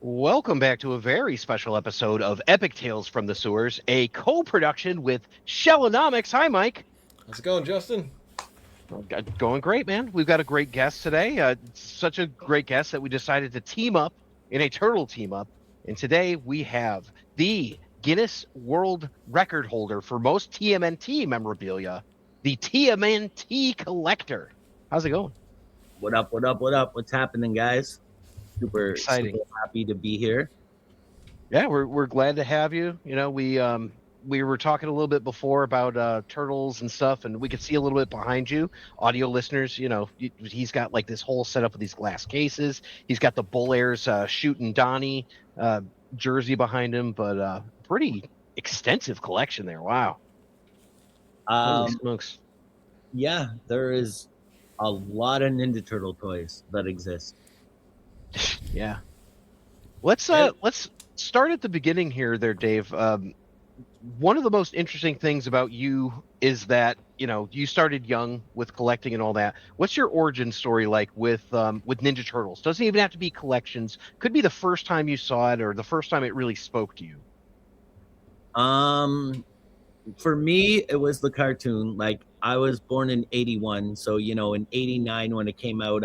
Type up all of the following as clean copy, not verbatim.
Welcome back to a very special episode of Epic Tales from the Sewers, a co-production with Shellonomics. Hi, Mike. How's it going, Justin? Going great, man. We've got a great guest today. Such a great guest that we decided to team up in a turtle team up. And today we have the Guinness World Record holder for most TMNT memorabilia, the TMNT collector. How's it going? What up? What up? What up? What's happening, guys? Super, Exciting. super happy to be here. Yeah, we're glad to have you. We were talking a little bit before about turtles and stuff, and we could see a little bit behind you, audio listeners. He's got like this whole setup of these glass cases. He's got the Bull Airs shooting Donnie jersey behind him, but pretty extensive collection there. Wow, holy smokes! Yeah, there is a lot of Ninja Turtle toys that exist. Yeah, let's start at the beginning here, there, Dave. One of the most interesting things about you is that you started young with collecting and all that. What's your origin story like with Ninja Turtles? Doesn't even have to be collections. Could be the first time you saw it or the first time it really spoke to you. For me, it was the cartoon. Like, I was born in 81, so in 89 when it came out,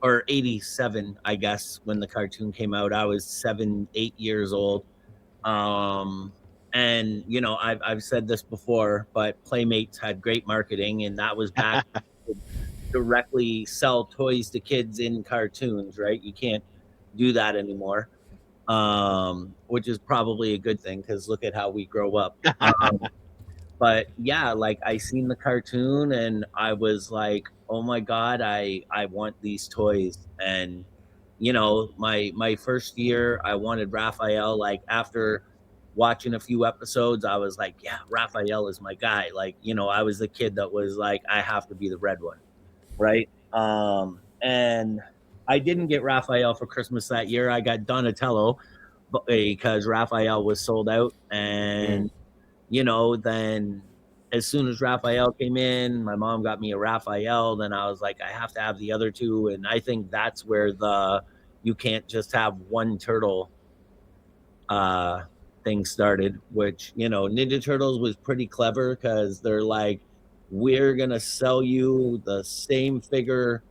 or 87, I guess, when the cartoon came out, I was 7, 8 years old. And I've said this before, but Playmates had great marketing, and that was back to directly sell toys to kids in cartoons, right? You can't do that anymore, which is probably a good thing because look at how we grow up. But yeah, like, I seen the cartoon and I was like, oh my god, I want these toys. And my first year I wanted Raphael. Like, after watching a few episodes, I was like, yeah, Raphael is my guy. Like, I was the kid that was like, I have to be the red one, right? And I didn't get Raphael for Christmas that year. I got Donatello because Raphael was sold out. And then as soon as Raphael came in, my mom got me a Raphael. Then I was like, I have to have the other two. And I think that's where you can't just have one turtle thing started, which, Ninja Turtles was pretty clever because they're like, we're going to sell you the same figure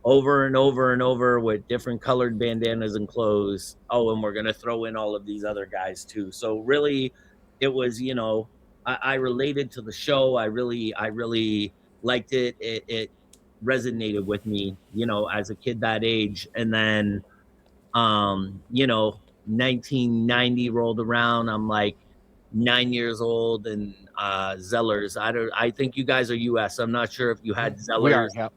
over and over and over with different colored bandanas and clothes. Oh, and we're going to throw in all of these other guys too. So really, it was, I related to the show. I really liked it. It resonated with me, as a kid that age. And then, 1990 rolled around. I'm like 9 years old, and Zellers. I think you guys are US. I'm not sure if you had Zellers. We are. Yep.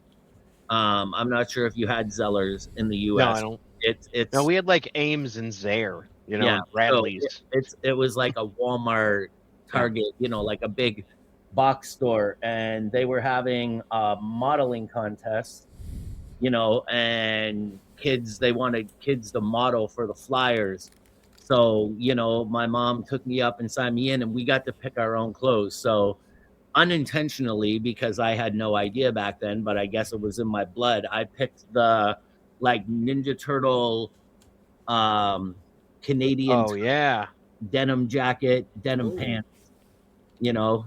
I'm not sure if you had Zellers in the No, US. I don't. It's No, we had like Ames and Zaire. yeah. Bradley's. So it was like a Walmart, Target, like a big box store, and they were having a modeling contest, and they wanted kids to model for the flyers. So, my mom took me up and signed me in, and we got to pick our own clothes. So unintentionally, because I had no idea back then, but I guess it was in my blood, I picked the like Ninja Turtle Canadian denim jacket, denim pants.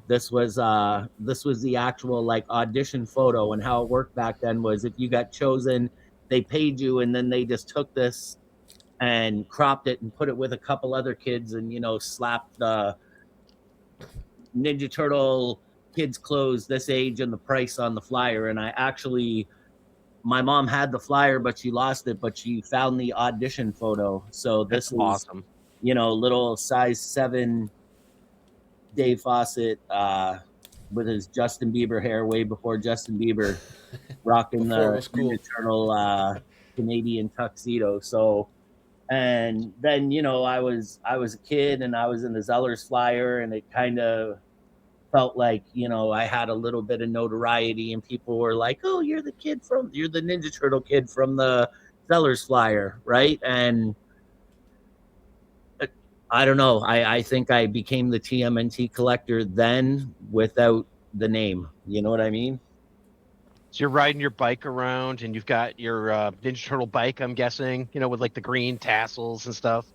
This was the actual like audition photo. And how it worked back then was, if you got chosen, they paid you, and then they just took this and cropped it and put it with a couple other kids, and slapped the Ninja Turtle kids clothes this age and the price on the flyer. And my mom had the flyer, but she lost it, but she found the audition photo. So this is awesome. Little size 7 Dave Fawcett with his Justin Bieber hair way before Justin Bieber, rocking the Ninja Turtle Canadian tuxedo. So, and then I was a kid, and I was in the Zellers flyer, and it kind of felt like I had a little bit of notoriety, and people were like, oh, you're the Ninja Turtle kid from the Zellers flyer, right? And I don't know, I think I became the TMNT collector then without the name, you know what I mean? So you're riding your bike around, and you've got your Ninja Turtle bike, I'm guessing, with like the green tassels and stuff.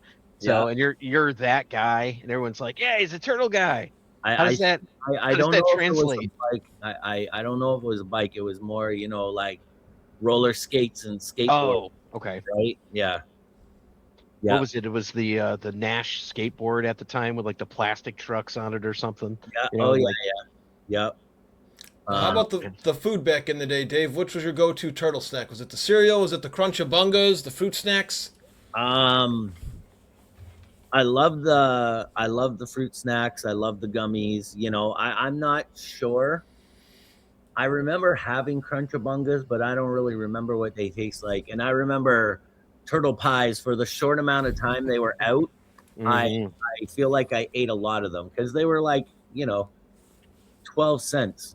Yeah. So, and you're that guy, and everyone's like, "Yeah, he's a turtle guy." How I does that I how does don't that know if it was a translate? bike. I don't know if it was a bike. It was more, like roller skates and skateboard, Oh, okay. right? Yeah. What Yeah. was it? It was the Nash skateboard at the time with like the plastic trucks on it or something. Yeah. Oh yeah. Like Yeah. Now, how about man. the food back in the day, Dave? Which was your go-to turtle snack? Was it the cereal? Was it the Crunchabungas? The fruit snacks? Um, I love the fruit snacks. I love the gummies. I'm not sure. I remember having Crunchabungas, but I don't really remember what they taste like. And I remember turtle pies for the short amount of time they were out. I Hmm. I feel like I ate a lot of them because they were like, 12 cents.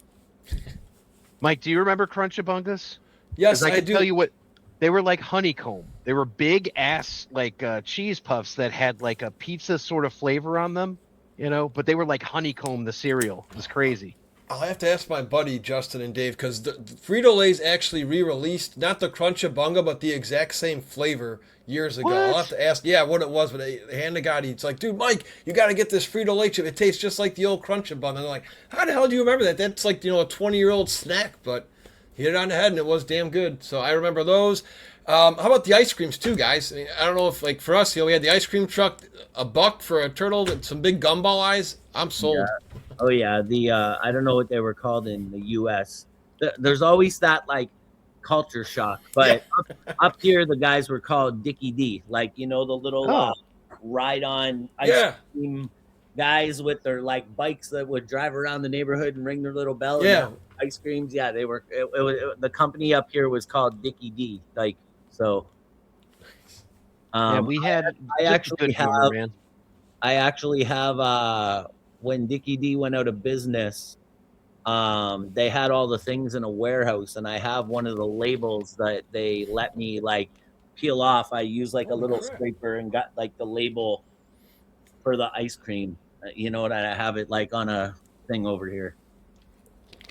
Mike, do you remember Crunchabungas? Because Yes, I I could tell do. you what they were like honeycomb. They were big ass like cheese puffs that had like a pizza sort of flavor on them, but they were like honeycomb the cereal. It was crazy. I'll have to ask my buddy Justin and Dave because the Frito Lay's actually re-released not the Crunchabunga but the exact same flavor years ago. I'll have What? to ask, yeah, what it was, but hand to God, he's like, dude, Mike, you got to get this Frito Lay chip. It tastes just like the old Crunchabunga. And I'm like, how the hell do you remember that? That's like a 20-year-old snack, but he hit it on the head and it was damn good. So I remember those. How about the ice creams too, guys? I mean, I don't know if like for us, we had the ice cream truck, $1 for a turtle, and some big gumball eyes. I'm sold. Yeah. Oh yeah, the I don't know what they were called in the U.S. There's always that like culture shock, Yeah, but up here the guys were called Dickie D, like the little Oh, ride on ice yeah, cream guys with their like bikes that would drive around the neighborhood and ring their little bell and yeah. have ice creams. Yeah, they were. The company up here was called Dickie D, like so. yeah, Um, we had I just actually good humor, have man. I actually have when Dickie D went out of business, they had all the things in a warehouse, and I have one of the labels that they let me like peel off. I use like a Holy little crap. scraper and got like the label for the ice cream. You know what? I have it like on a thing over here.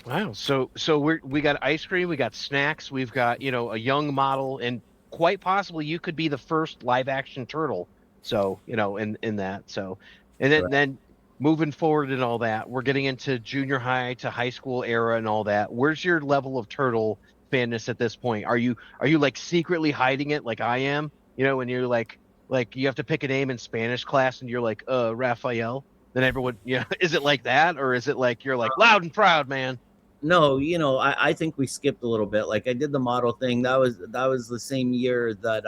Wow. So we got ice cream, we got snacks, we've got, a young model, and quite possibly you could be the first live action turtle. So, in that. So, and Right. then moving forward and all that, we're getting into junior high to high school era and all that. Where's your level of turtle fanness at this point? Are you like secretly hiding it like I am? When you're like you have to pick a name in Spanish class and you're like, Raphael, then everyone, is it like that, or is it like you're like loud and proud, man? No, I think we skipped a little bit. Like I did the model thing. That was the same year that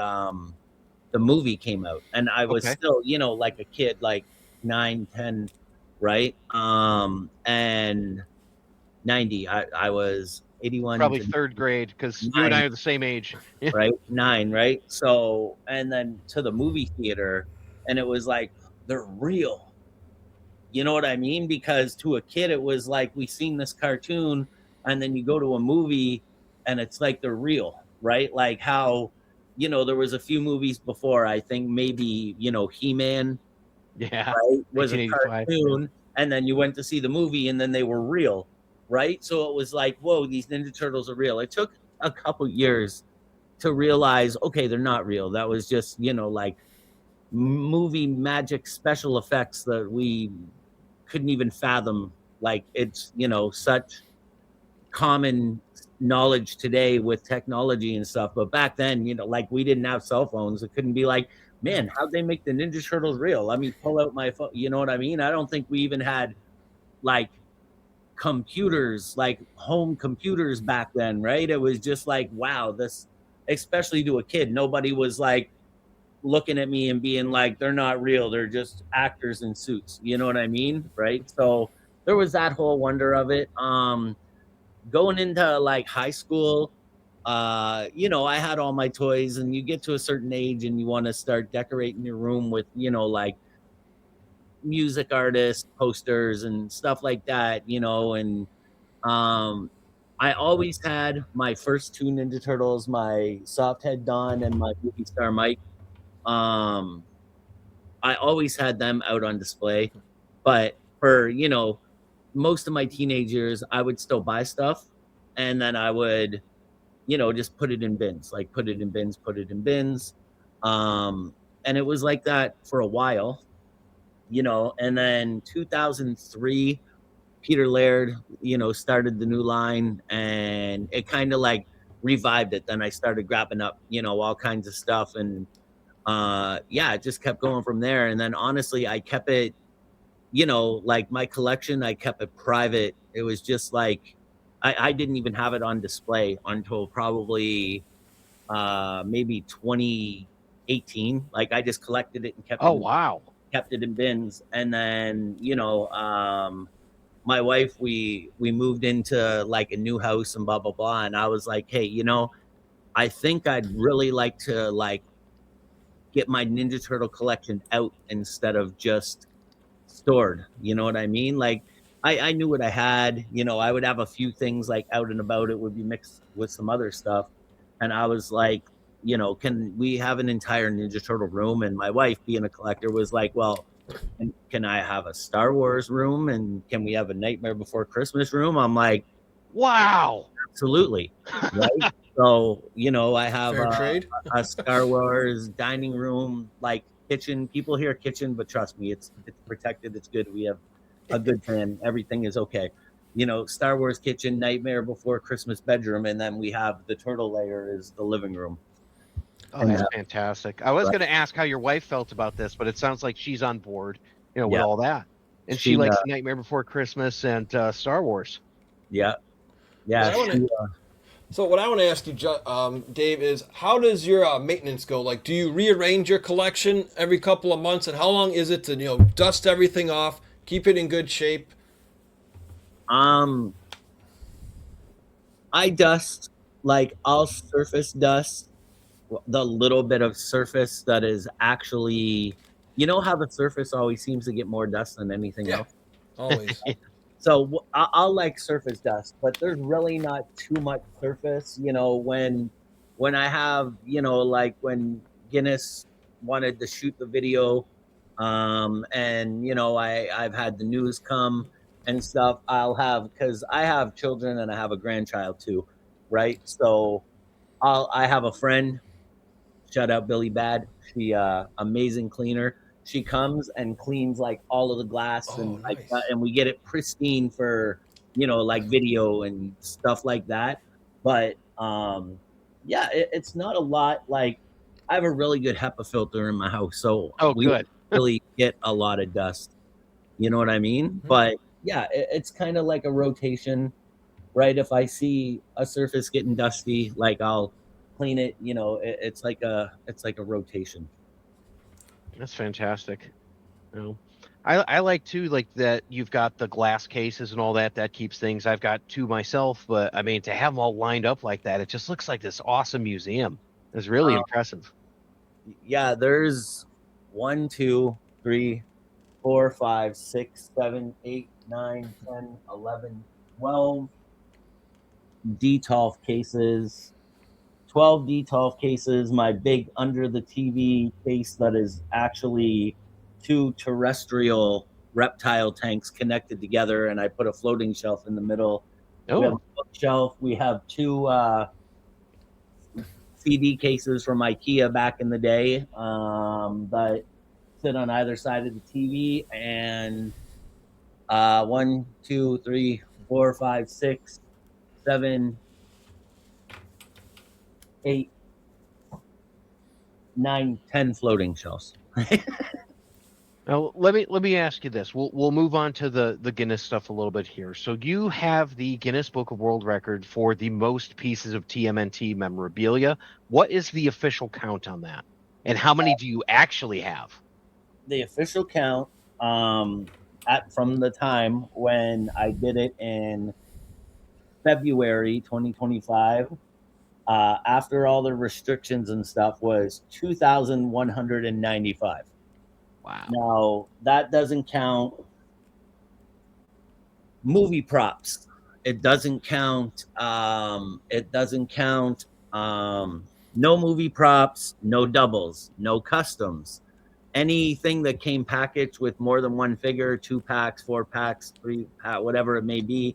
the movie came out, and I was Okay. still, like a kid, like 9, 10, right? And 90, I was 81 Probably to third grade because you and 9, I are the same age. Yeah. right? 9, right? So, and then to the movie theater, and it was like they're real. You know what I mean? Because to a kid, it was like we seen this cartoon, and then you go to a movie, and it's like they're real, right? Like how, there was a few movies before. I think maybe He-Man, Yeah. right, was a 1985. Yeah. cartoon, and then you went to see the movie, and then they were real, right? So it was like, whoa, these Ninja Turtles are real. It took a couple years to realize, okay, they're not real. That was just like movie magic special effects that we couldn't even fathom. Like it's such common knowledge today with technology and stuff, but back then like we didn't have cell phones. It couldn't be like, man, how'd they make the Ninja Turtles real? Let me pull out my phone. You know what I mean? I don't think we even had like computers, like home computers back then, right? It was just like, wow, this, especially to a kid, nobody was like looking at me and being like, they're not real, they're just actors in suits. You know what I mean? Right. So there was that whole wonder of it. Going into like high school, I had all my toys, and you get to a certain age and you want to start decorating your room with, like music artists, posters and stuff like that, and um I always had my first two Ninja Turtles, my soft head Don and my movie star Mike. Um I always had them out on display. But for, most of my teenage years, I would still buy stuff. and then I would, just put it in bins, like put it in bins, put it in bins. And it was like that for a while, and then 2003, Peter Laird, started the new line, and it kind of like revived it. Then I started grabbing up, all kinds of stuff, and yeah, it just kept going from there. And then honestly, I kept it, like my collection, I kept it private. It was just like I didn't even have it on display until probably maybe 2018. Like I just collected it and Oh, wow. kept it in bins. And then, my wife, we moved into like a new house and blah blah blah. And I was like, hey, I think I'd really like to like get my Ninja Turtle collection out instead of just stored. You know what I mean? Like I knew what I had. I would have a few things like out and about. It would be mixed with some other stuff. And I was like, can we have an entire Ninja Turtle room? And my wife, being a collector, was like, well, can I have a Star Wars room? And can we have a Nightmare Before Christmas room? I'm like, wow. Absolutely. Right. So, I have Fair trade. a Star Wars dining room, like kitchen. People hear kitchen, but trust me, it's protected. It's good. We have a good fan. Everything is okay. Star Wars kitchen, Nightmare Before Christmas bedroom, and then we have the turtle layer is the living room. Oh, that's fantastic. I was going to ask how your wife felt about this, but it sounds like she's on board, with all that. And she likes Nightmare Before Christmas and Star Wars. Yeah. So what I want to ask you, Dave, is how does your maintenance go? Like, do you rearrange your collection every couple of months, and how long is it to dust everything off, keep it in good shape? I dust, like I'll surface dust the little bit of surface that is actually, how the surface always seems to get more dust than anything else. Always. So I'll like surface dust, but there's really not too much surface. When I have, like when Guinness wanted to shoot the video, and I've had the news come and stuff. Because I have children and I have a grandchild too, right? So I have a friend. Shout out Billy Bad. She amazing cleaner. She comes and cleans like all of the glass and nice. and we get it pristine for like video and stuff like that. But yeah, it's not a lot. Like I have a really good HEPA filter in my house, so we good. really get a lot of dust. You know what I mean? Mm-hmm. But yeah, it's kind of like a rotation, right? If I see a surface getting dusty, like I'll clean it. It's like a rotation. That's fantastic. I like too, like that you've got the glass cases and all that keeps things. I've got two myself, but I mean to have them all lined up like that, it just looks like this awesome museum. It's really impressive. Yeah, there's 1, 2, 3, 4, 5, 6, 7, 8, 9, 10, 11, 12 Detolf cases. 12 Detolf cases, my big under the TV case that is actually 2 terrestrial reptile tanks connected together, and I put a floating shelf in the middle. Oh. We have a bookshelf. We have 2 CD cases from IKEA back in the day that sit on either side of the TV, and 1, 2, 3, 4, 5, 6, 7, 8, 9, 10 floating shelves. Now let me ask you this. We'll move on to the Guinness stuff a little bit here. So you have the Guinness Book of World Record for the most pieces of TMNT memorabilia. What is the official count on that? And how many do you actually have? The official count from the time when I did it in February 2025, after all the restrictions and stuff, was 2,195. Wow. Now that doesn't count movie props. It doesn't count. No movie props, no doubles, no customs. Anything that came packaged with more than one figure, 2 packs, 4 packs, 3 packs, whatever it may be,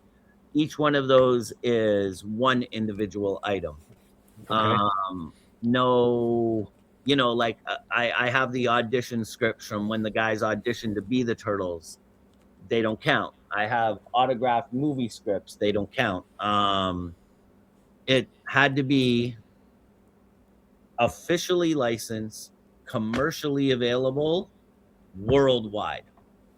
each one of those is one individual item. Okay. No, like I have the audition scripts from when the guys auditioned to be the Turtles. They don't count. I have autographed movie scripts. They don't count. It had to be officially licensed, commercially available, worldwide.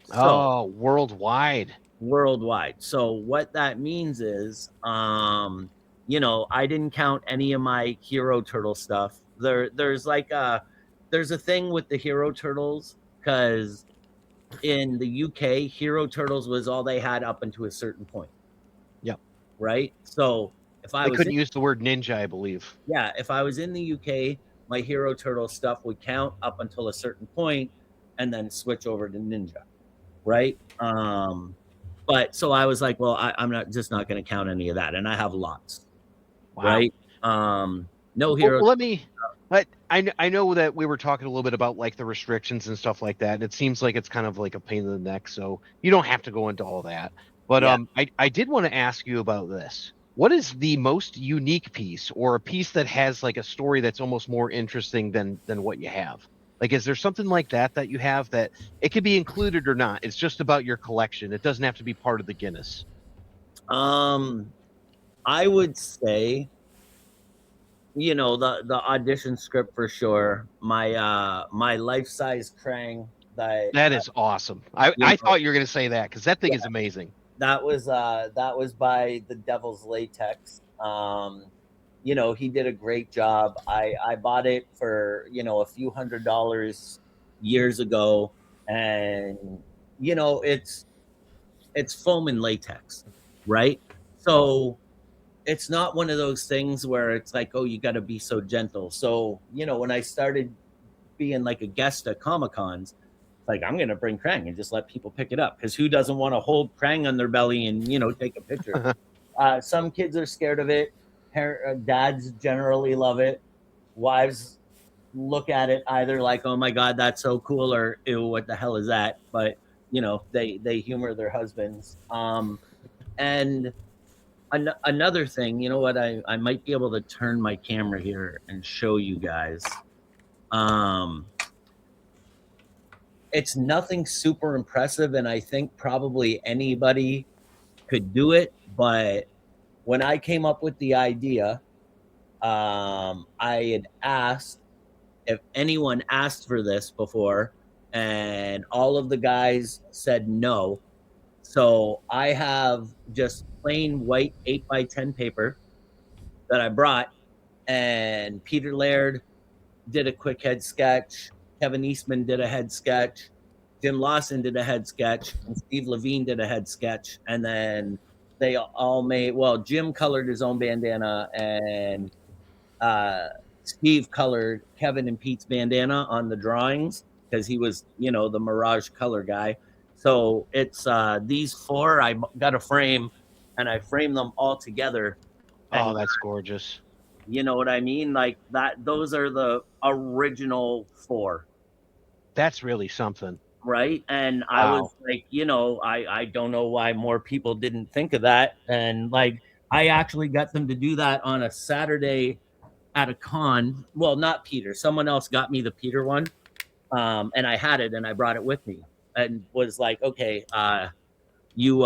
So Oh, worldwide. worldwide. So what that means is, I didn't count any of my Hero Turtle stuff. There's a thing with the Hero Turtles because in the UK, Hero Turtles was all they had up until a certain point, Yep. right? So if I They was in, couldn't use the word ninja, I believe. yeah, if I was in the UK, my Hero Turtle stuff would count up until a certain point, and then switch over to Ninja, right? But so I was like, well, I'm not going to count any of that, and I have lots, Wow. right? No Well, Hero. let me. But I know that we were talking a little bit about like the restrictions and stuff like that, and it seems like it's kind of like a pain in the neck. So you don't have to go into all that. But Yeah. I did want to ask you about this. What is the most unique piece, or a piece that has like a story that's almost more interesting than what you have? Like, is there something like that you have that it could be included or not? It's just about your collection. It doesn't have to be part of the Guinness. Um, I would say, the audition script for sure. My life size Krang that That is awesome. I you I know thought you were gonna say that because that thing yeah, is amazing. that was by the Devil's Latex. He did a great job. I bought it for a few $100s years ago, and it's foam and latex, right? So it's not one of those things where it's like, oh, you got to be so gentle. So when I started being like a guest at Comic Cons, like I'm gonna bring Krang and just let people pick it up because who doesn't want to hold Krang on their belly and take a picture? Some kids are scared of it. Dads generally love it. Wives look at it either like, oh my god, that's so cool, or ew, what the hell is that? But they humor their husbands. And another thing, you know what? I might be able to turn my camera here and show you guys. Um, it's nothing super impressive, and I think probably anybody could do it. But when I came up with the idea, I had asked if anyone asked for this before, and all of the guys said no. So I have just plain white 8x10 paper that I brought, and Peter Laird did a quick head sketch. Kevin Eastman did a head sketch. Jim Lawson did a head sketch, and Steve Levine did a head sketch. And then they all made, well, Jim colored his own bandana, and uh, Steve colored Kevin and Pete's bandana on the drawings because he was, the Mirage color guy. So it's these four. I got a frame, and I framed them all together. Oh, And that's gorgeous. you know what I mean? Like that, those are the original four, That's really something. right? And I Wow. was like, I don't know why more people didn't think of that. And like, I actually got them to do that on a Saturday at a con. Well, not Peter, someone else got me the Peter one. And I had it and I brought it with me and was like, okay, you,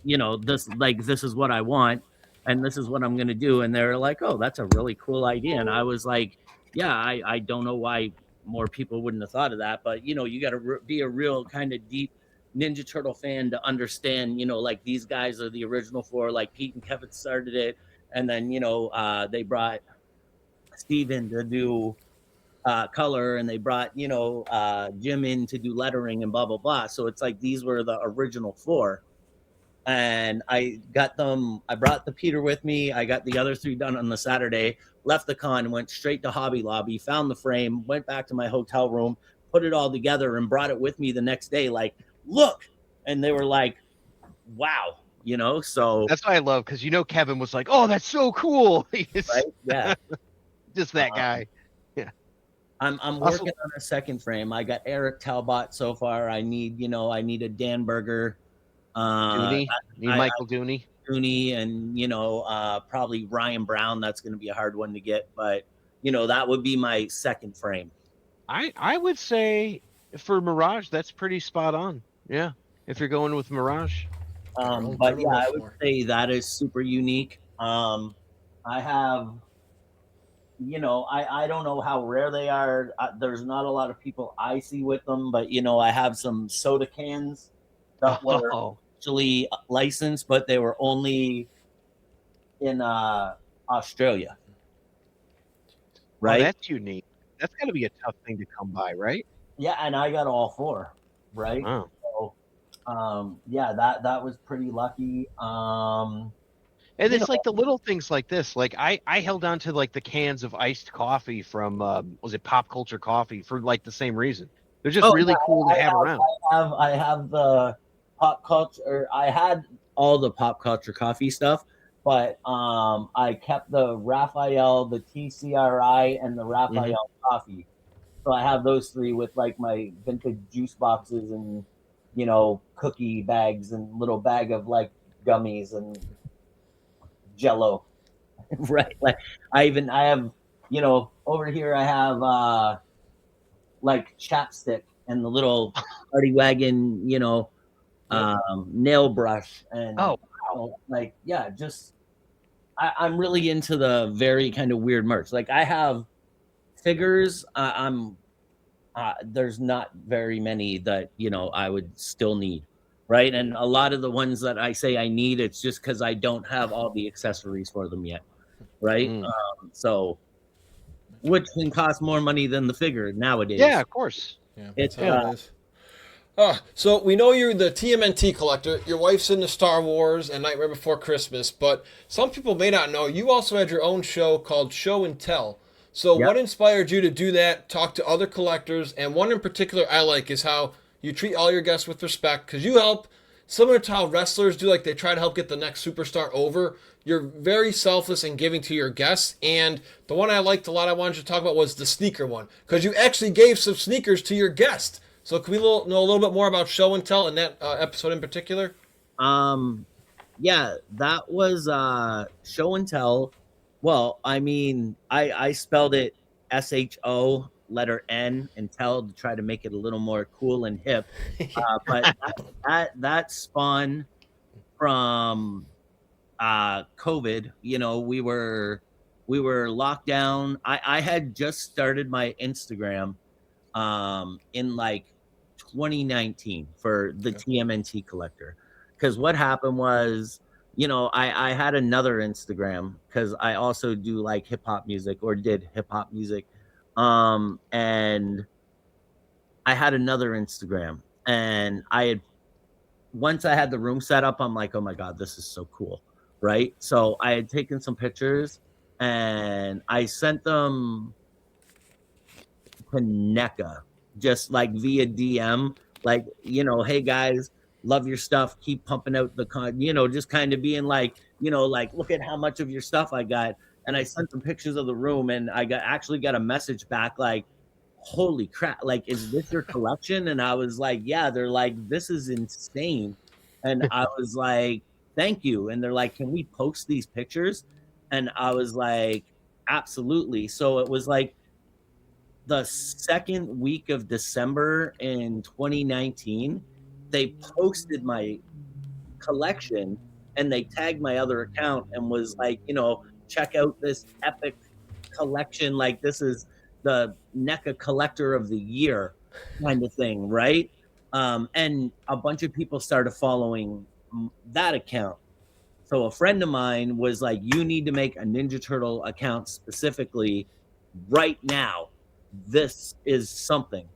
this is what I want and this is what I'm going to do. And they're like, oh, that's a really cool idea. And I was like, yeah, I don't know why more people wouldn't have thought of that, but you got to be a real kind of deep Ninja Turtle fan to understand, like these guys are the original four, like Pete and Kevin started it. And then, they brought Steven to do color, and they brought Jim in to do lettering and blah blah blah. So it's like these were the original four, and I brought the Peter with me. I got the other three done on the Saturday, left the con, went straight to Hobby Lobby, found the frame, went back to my hotel room, put it all together, and brought it with me the next day. Like, look, and they were like, wow, so That's what I love because Kevin was like, "Oh, that's so cool." right, He's yeah. just that guy. Yeah. I'm Also, working on a second frame. I got Eric Talbot so far. I need a Dan Berger Dooney, need I Michael Dooney. Rooney and probably Ryan Brown. That's going to be a hard one to get, but that would be my second frame. I would say for Mirage, that's pretty spot on. Yeah, if you're going with Mirage. But yeah, I would say that is super unique. I have, I don't know how rare they are. There's not a lot of people I see with them, but I have some soda cans that were actually licensed, but they were only in Australia. Right? Oh, that's unique. That's got to be a tough thing to come by, right? Yeah, and I got all four. Right? Wow. So, yeah, that was pretty lucky. And it's like the little things like this. Like I held on to like the cans of iced coffee from was it Pop Culture Coffee for like the same reason. They're just really cool to have around. I have the pop culture. I had all the pop culture coffee stuff, but I kept the Raphael, the TCRI, and the Raphael coffee. So I have those three with like my vintage juice boxes and cookie bags and little bag of like gummies and Jello. Right, like I have over here I have like chapstick and the little party wagon nail brush and like yeah, just I'm really into the very kind of weird merch. Like I have figures. There's not very many that I would still need, right? And a lot of the ones that I say I need, it's just because I don't have all the accessories for them yet, right? So, which can cost more money than the figure nowadays. Yeah, of course. Yeah, that's how it is. So we know you're the TMNT collector. Your wife's into Star Wars and Nightmare Before Christmas, but some people may not know you also had your own show called Show and Tell. So what inspired you to do that, talk to other collectors, and one in particular I like is how you treat all your guests with respect, because you help, similar to how wrestlers do, like they try to help get the next superstar over. You're very selfless and giving to your guests, and the one I liked a lot I wanted you to talk about was the sneaker one, because you actually gave some sneakers to your guest. So can we know a little bit more about Show and Tell and that episode in particular? Yeah, that was Show and Tell. Well, I mean, I spelled it SHO letter N and Tell to try to make it a little more cool and hip. But that spawned from COVID. We were locked down. I had just started my Instagram in like 2019 for the TMNT collector, because what happened was I had another Instagram because I also do like hip hop music, or did hip hop music, and I had another Instagram, and once I had the room set up, I'm like, oh my god, this is so cool, right? So I had taken some pictures and I sent them to NECA, just like via DM, like, hey guys, love your stuff, keep pumping out the just kind of being like, like, look at how much of your stuff I got. And I sent them pictures of the room, and I actually got a message back like, holy crap, like, is this your collection? And I was like, yeah. They're like, this is insane. And I was like, thank you. And they're like, can we post these pictures? And I was like, absolutely. So it was like the second week of December in 2019, they posted my collection and they tagged my other account and was like, check out this epic collection. Like, this is the NECA collector of the year kind of thing, right? And a bunch of people started following that account. So a friend of mine was like, you need to make a Ninja Turtle account specifically right now. This is something.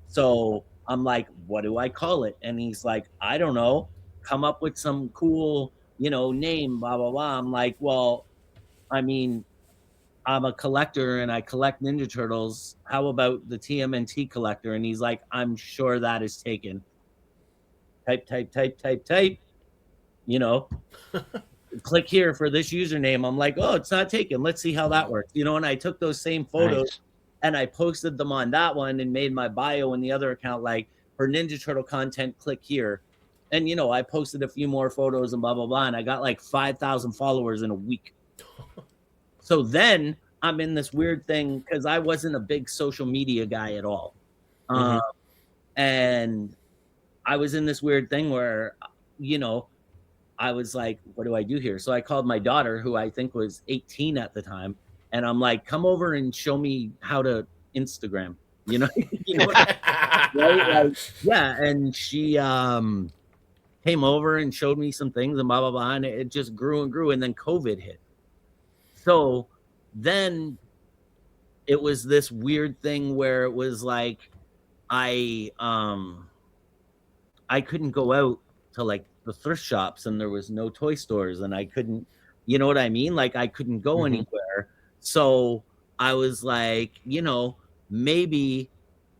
So I'm like, what do I call it? And he's like, I don't know. Come up with some cool, name, blah, blah, blah. I'm like, well, I mean, I'm a collector and I collect Ninja Turtles. How about the TMNT collector? And he's like, I'm sure that is taken. Type. Click here for this username. I'm like, oh, it's not taken. Let's see how that works. And I took those same photos and I posted them on that one and made my bio in the other account like, for Ninja Turtle content, click here. And, you know, I posted a few more photos and blah, blah, blah. And I got like 5,000 followers in a week. So then I'm in this weird thing because I wasn't a big social media guy at all. And I was in this weird thing where, you know, I was like, what do I do here? So I called my daughter, who I think was 18 at the time. And I'm like, come over and show me how to Instagram, you know, you know, right? Like, yeah. And she, came over and showed me some things and blah, blah, blah. And it just grew and grew. And then COVID hit. So then it was this weird thing where it was like, I couldn't go out to like the thrift shops and there was no toy stores and I couldn't, you know what I mean? Like I couldn't go anywhere. So I was like, you know, maybe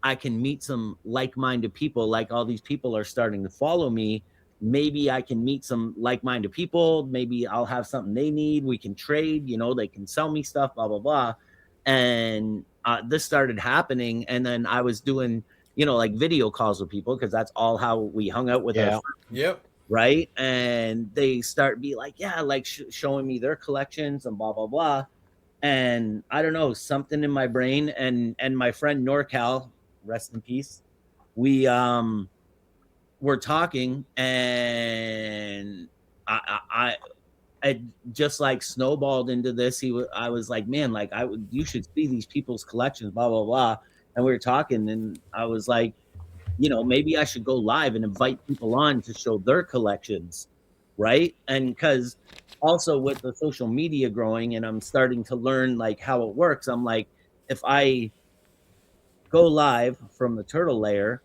I can meet some like-minded people. Like all these people are starting to follow me. Maybe I can meet some like-minded people. Maybe I'll have something they need. We can trade, you know, they can sell me stuff, blah, blah, blah. And this started happening. And then I was doing, you know, like video calls with people because that's all how we hung out with our friends. Yep. Right. And they start be like, yeah, like showing me their collections and blah, blah, blah. And I don't know, something in my brain and my friend NorCal, rest in peace. We were talking and I just like snowballed into this. I was like, man, like you should see these people's collections, blah, blah, blah. And we were talking and I was like, you know, maybe I should go live and invite people on to show their collections. Right. And because also with the social media growing and I'm starting to learn like how it works, I'm like, if I go live from the turtle layer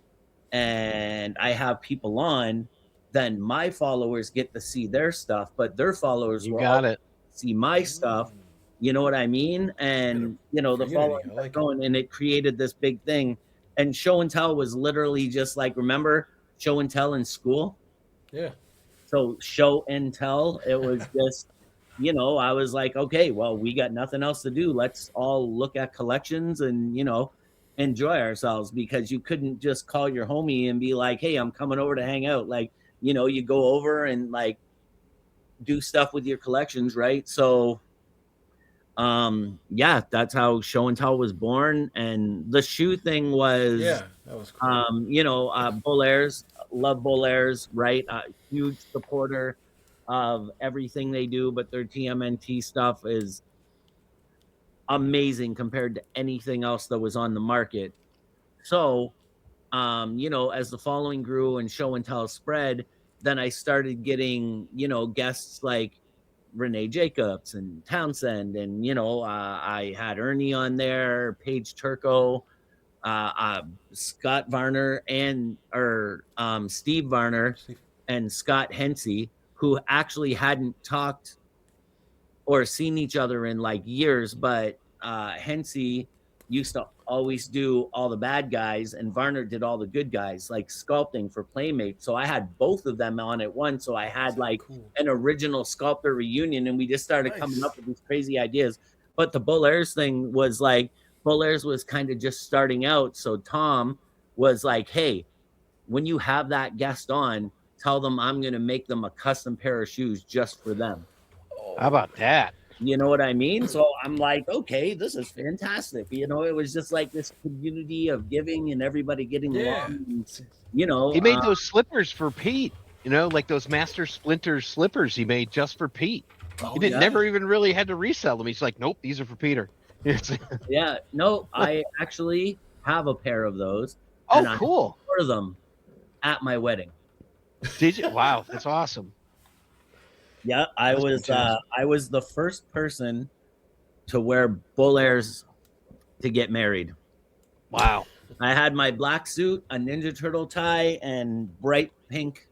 and I have people on, then my followers get to see their stuff, but their followers will also see my stuff. You know what I mean? And you know, the followers like going and it created this big thing. And show and tell was literally just like, remember show and tell in school? Yeah. So show and tell, it was just, you know, I was like, okay, well, we got nothing else to do. Let's all look at collections and, you know, enjoy ourselves, because you couldn't just call your homie and be like, hey, I'm coming over to hang out. Like, you know, you go over and like do stuff with your collections, right? So yeah, that's how show and tell was born. And the shoe thing was, yeah, that was cool. you know, Bolaires, love Bolaires, right? Huge supporter of everything they do, but their TMNT stuff is amazing compared to anything else that was on the market. So, you know, as the following grew and show and tell spread, then I started getting, you know, guests like Renee Jacobs and Townsend, and you know, I had Ernie on there, Paige Turco, Scott Varner, and Steve Varner and Scott Hensey, who actually hadn't talked or seen each other in like years, but Hensey used to always do all the bad guys and Varner did all the good guys, like sculpting for Playmates. So I had both of them on at once. So I had like an original sculptor reunion and we just started coming up with these crazy ideas. But the Bolaires thing was like, Bolaires was kind of just starting out. So Tom was like, hey, when you have that guest on, tell them I'm going to make them a custom pair of shoes just for them. How about that? You know what I mean? So I'm like, okay, this is fantastic. You know, it was just like this community of giving and everybody getting along. And, you know, he made those slippers for Pete. You know, like those Master Splinter slippers he made just for Pete. He didn't never even really had to resell them. He's like, nope, these are for Peter. Yeah, no, I actually have a pair of those. Oh, and cool! I wore them at my wedding. Did you? Wow, that's awesome. Yeah, I was the first person to wear Bolaires to get married. Wow. I had my black suit, a Ninja Turtle tie, and bright pink-ish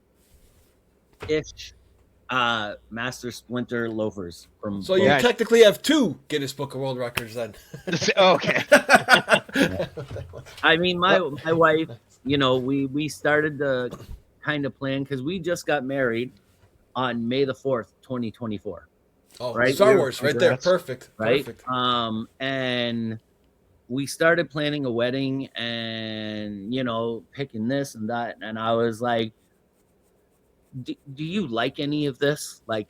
Master Splinter loafers from. So you technically have 2 Guinness Book of World Records then. Okay. I mean, my wife, you know, we started the kind of plan because we just got married on May the 4th, 2024. Oh, right? Star Wars, right there. Perfect. Right. Perfect. And we started planning a wedding and, you know, picking this and that. And I was like, do you like any of this? Like,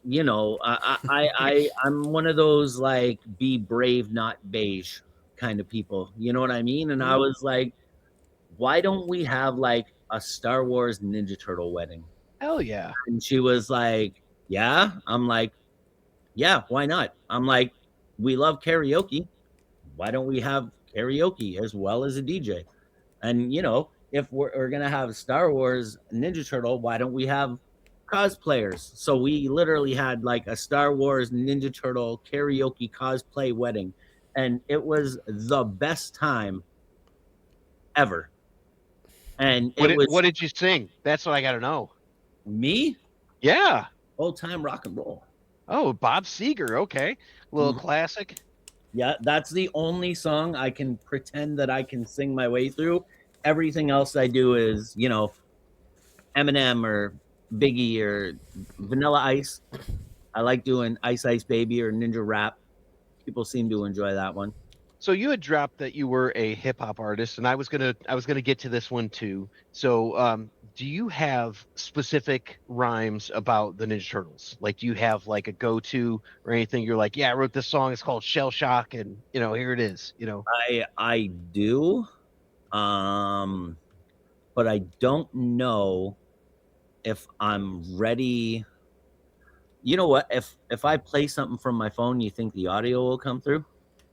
I'm one of those like be brave, not beige kind of people. You know what I mean? And I was like, why don't we have like a Star Wars Ninja Turtle wedding? Hell yeah. And she was like, yeah. I'm like, yeah, why not? I'm like, we love karaoke. Why don't we have karaoke as well as a DJ? And if we're gonna have Star Wars Ninja Turtle, why don't we have cosplayers? So we literally had like a Star Wars Ninja Turtle karaoke cosplay wedding, and it was the best time ever. And it was What did you sing? That's what I got to know. me, Yeah. old time rock and roll. Oh, Bob Seger. Okay. Little classic. Yeah, that's the only song I can pretend that I can sing my way through. Everything else I do is, Eminem or Biggie or Vanilla Ice. I like doing Ice Ice Baby or Ninja Rap. People seem to enjoy that one. So you had dropped that you were a hip hop artist, and I was gonna get to this one too. So, do you have specific rhymes about the Ninja Turtles? Like, do you have like a go-to or anything? You're like, yeah, I wrote this song. It's called Shell Shock, and here it is. I do, but I don't know if I'm ready. You know what? If I play something from my phone, you think the audio will come through?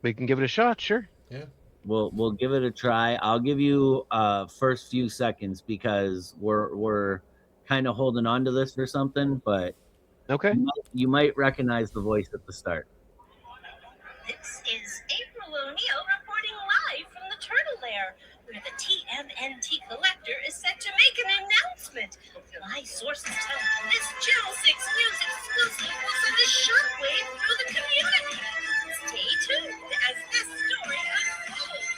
We can give it a shot, sure. Yeah. We'll give it a try. I'll give you first few seconds because we're kind of holding on to this or something, but Okay. you might recognize the voice at the start. This is April O'Neil reporting live from the Turtle Lair, where the TMNT collector is set to make an announcement. My sources tell me this Channel 6 news exclusive will send a shockwave through the community. Stay tuned as this story unfolds.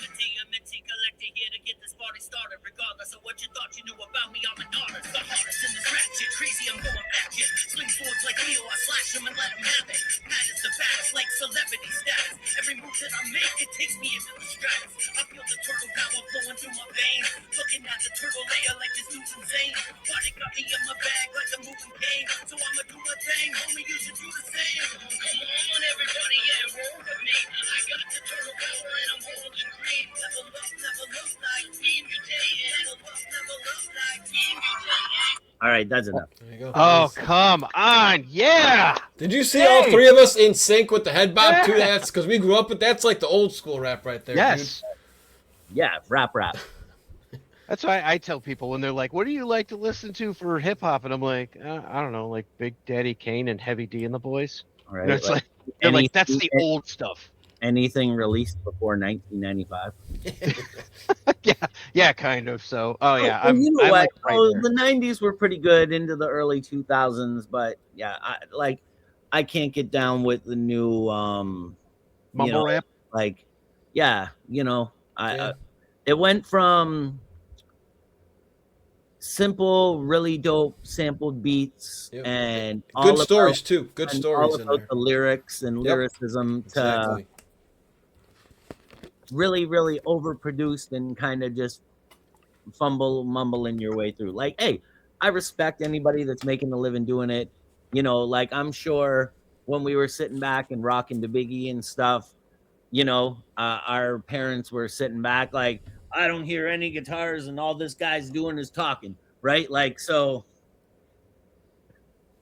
The TMNT collector here to get this party started. Regardless of what you thought you knew about me, I'm an artist. The hardest in this ratchet, crazy, I'm going back yet. Swing swords like Leo, I slash them and let them have it. Mad is the baddest, like celebrity status. Every move that I make, it takes me into the stratus. I feel the turtle power flowing through my veins. Looking at the turtle layer like this dude's insane. Body got me in my bag like a moving cane. So I'ma do my thing, homie, you should do the same. Come on, everybody, yeah, roll with me. I got the turtle power and I'm holding green. Never look like Team Mutant. Never look like Team Mutant. All right, that's enough. There you go. Oh, come on. Yeah. Did you see all three of us in sync with the head bob too? That's because we grew up with that's like the old school rap right there. Yes. Dude. Yeah, rap. That's why I tell people when they're like, "What do you like to listen to for hip hop?" And I'm like, I don't know, like Big Daddy Kane and Heavy D and the Boys. All right, It's like, they're like, that's the old stuff. Anything released before 1995. Yeah, kind of. So, yeah, Well, you know I'm what? like right there. The 90s were pretty good into the early 2000s, but yeah, I can't get down with the new Mumble rap. Like, yeah, it went from simple, really dope sampled beats and good stories too. Good stories all in about there. the lyrics and lyricism to really, really overproduced and kind of just mumbling your way through. Like, hey, I respect anybody that's making a living doing it. Like I'm sure when we were sitting back and rocking to Biggie and stuff, our parents were sitting back like, I don't hear any guitars and all this guy's doing is talking, right? Like, so.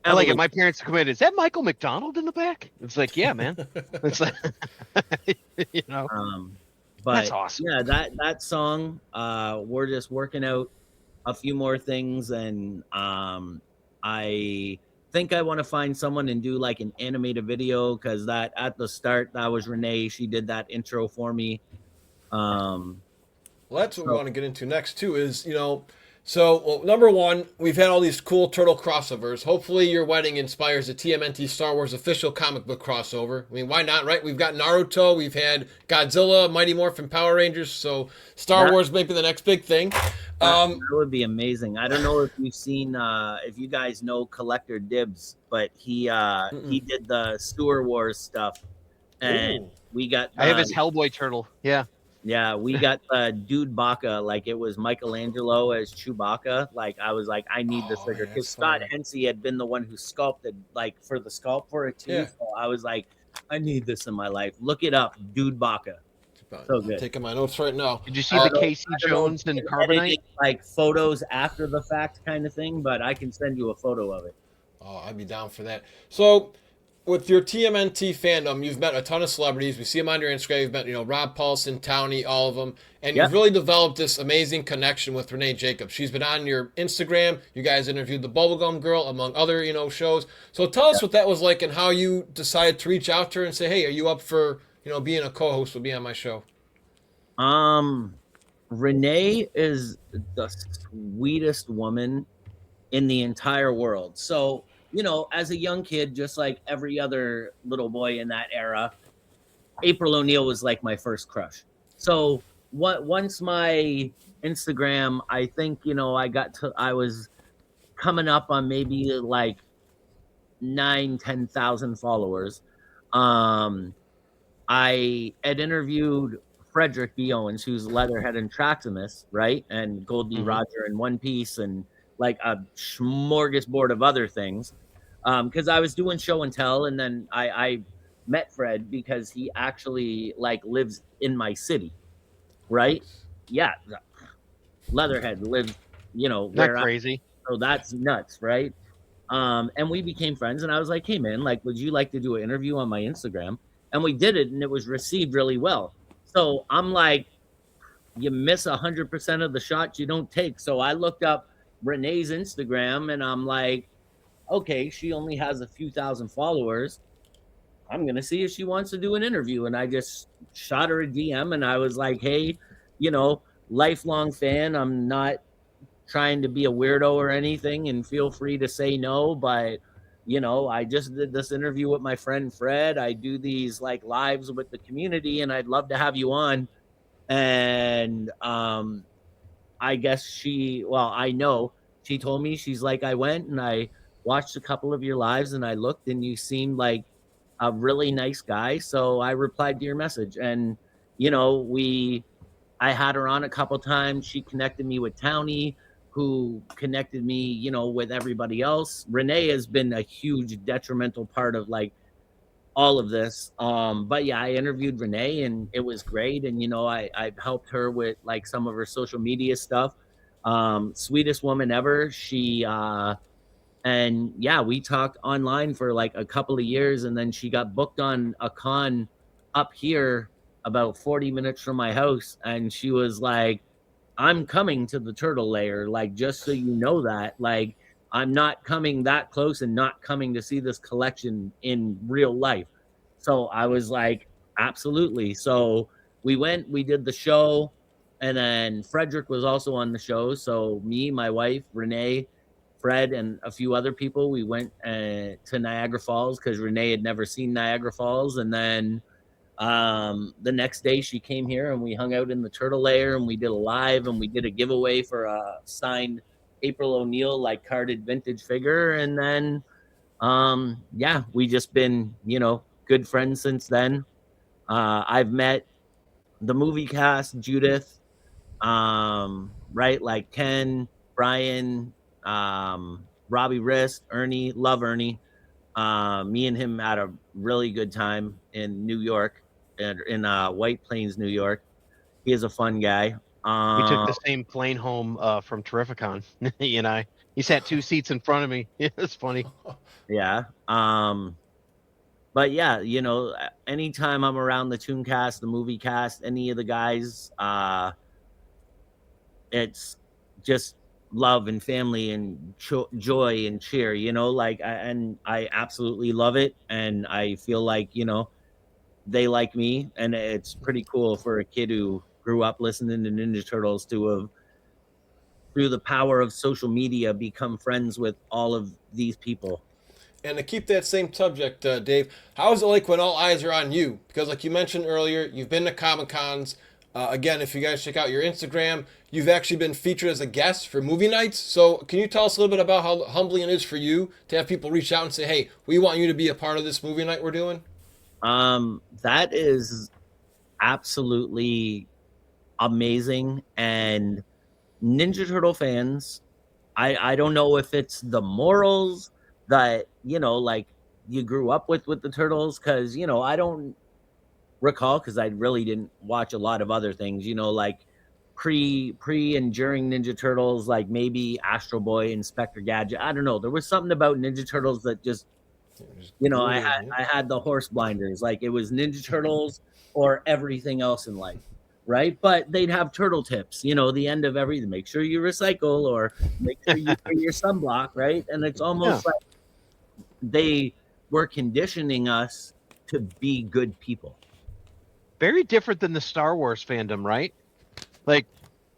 I like it. My parents come in. Is that Michael McDonald in the back? It's like, yeah, man. It's like, But that's awesome. Yeah, that song, we're just working out a few more things, and I think I want to find someone and do like an animated video because that at the start that was Renee. She did that intro for me. Well, that's what we want to get into next too. Is number one, we've had all these cool turtle crossovers. Hopefully, your wedding inspires a TMNT Star Wars official comic book crossover. I mean, why not, right? We've got Naruto, we've had Godzilla, Mighty Morphin Power Rangers. So Star Wars may be the next big thing. That would be amazing. I don't know if you've seen, if you guys know Collector Dibs, but he did the Sewer Wars stuff, and we got. I have his Hellboy turtle. Yeah. Yeah, we got Dude Baca, like it was Michelangelo as Chewbacca. Like I was like, I need this Oh figure yeah, because that's Scott funny. Hensey had been the one who sculpted like for the sculpt for it too. Yeah. So I was like, I need this in my life. Look it up, Dude Baca. So I'm good. taking my notes right now. Did you see I the don't know, Casey I don't know if Jones and you're editing Carbonite? like photos after the fact kind of thing, but I can send you a photo of it. Oh, I'd be down for that. So, with your TMNT fandom, you've met a ton of celebrities. We see them on your Instagram. You've met, Rob Paulson, Townie, all of them, and you've Yep. really developed this amazing connection with Renee Jacobs. She's been on your Instagram. You guys interviewed the Bubblegum Girl, among other, shows. So tell us what that was like and how you decided to reach out to her and say, "Hey, are you up for, being a co-host with me on my show?" Um, Renee is the sweetest woman in the entire world. So, as a young kid, just like every other little boy in that era, April O'Neil was like my first crush. So, once my Instagram, I think, I was coming up on maybe like 10,000 followers. Um, I had interviewed Frederick B. Owens, who's Leatherhead and Traximus, right? And Goldie Hmm. Roger in One Piece and like a smorgasbord of other things. Because I was doing show and tell, and then I met Fred because he actually like lives in my city, right? Nice. Yeah, Leatherhead lives, Not where I, crazy. so that's nuts, right? And we became friends, and I was like, hey man, like, would you like to do an interview on my Instagram? And we did it, and it was received really well. So I'm like, you miss 100% of the shots you don't take. So I looked up Renee's Instagram, and I'm like, okay, she only has a few thousand followers. I'm gonna see if she wants to do an interview. And I just shot her a DM, and I was like, hey, you know, lifelong fan. I'm not trying to be a weirdo or anything, and feel free to say no, but I just did this interview with my friend Fred. I do these like lives with the community, and I'd love to have you on. And I guess I know she told me, she's like, I went and I watched a couple of your lives, and I looked, and you seemed like a really nice guy, so I replied to your message. And we I had her on a couple times. She connected me with Townie, who connected me, with everybody else. Renee has been a huge detrimental part of like all of this. But yeah, I interviewed Renee, and it was great. And I've helped her with like some of her social media stuff. Sweetest woman ever. She and yeah, we talked online for like a couple of years, and then she got booked on a con up here about 40 minutes from my house, and she was like, I'm coming to the turtle lair, like, just so you know that, like, I'm not coming that close and not coming to see this collection in real life. So I was like, absolutely. So we went, we did the show, and then Frederick was also on the show. So me, my wife, Renee, Fred, and a few other people, we went to Niagara Falls because Renee had never seen Niagara Falls. And then the next day she came here, and we hung out in the turtle lair, and we did a live, and we did a giveaway for a signed April O'Neil like carded vintage figure. And then yeah, we just been good friends since then. I've met the movie cast, Judith, right, like Ken, Brian, Robbie Wrist, Ernie. Love Ernie. Me and him had a really good time in New York, in White Plains, New York. He is a fun guy. We took Um, the same plane home from Terrificon. He and I. He sat 2 seats in front of me. It was funny. yeah. But yeah, anytime I'm around the Tooncast, the movie cast, any of the guys, it's just love and family and joy and cheer. Like, and I absolutely love it, and I feel like they like me, and it's pretty cool for a kid who grew up listening to Ninja Turtles to have, through the power of social media, become friends with all of these people. And to keep that same subject, Dave, how is it like when all eyes are on you? Because, like you mentioned earlier, you've been to Comic Cons. Again, if you guys check out your Instagram, you've actually been featured as a guest for movie nights. So, can you tell us a little bit about how humbling it is for you to have people reach out and say, "Hey, we want you to be a part of this movie night we're doing"? That is absolutely amazing. And Ninja Turtle fans, I don't know if it's the morals that, you know, like you grew up with the Turtles, because, you know, I don't recall, because I really didn't watch a lot of other things, you know, like pre and during Ninja Turtles, like maybe Astro Boy, Inspector Gadget. I don't know. There was something about Ninja Turtles that just, Just you know, glued in, yeah. I had the horse blinders. Like it was Ninja Turtles or everything else in life, right? But they'd have turtle tips, you know, the end of everything. Make sure you recycle, or make sure you wear your sunblock, right? And it's Yeah. almost like they were conditioning us to be good people. Very different than the Star Wars fandom, right? Like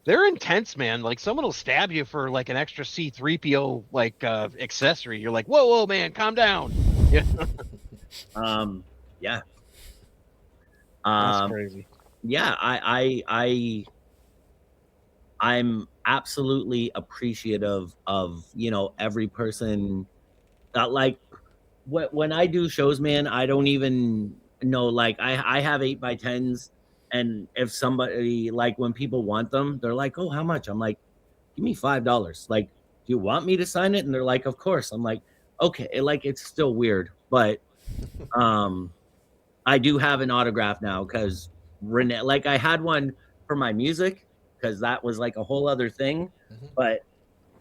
they're intense, man. Like someone will stab you for like an extra C3PO like accessory. You're like, whoa, man, calm down. Yeah, Yeah. that's Um, crazy. yeah, I'm absolutely appreciative of, you know, every person that, like, when I do shows, man, I don't even know, like I have 8x10s, and if somebody, like, when people want them, they're like, oh, how much? I'm like, give me $5. Like, do you want me to sign it? And they're like, of course. I'm like, okay. Like, it's still weird, but um I do have an autograph now, because Renee, like, I had one for my music, because that was like a whole other thing. Mhm. But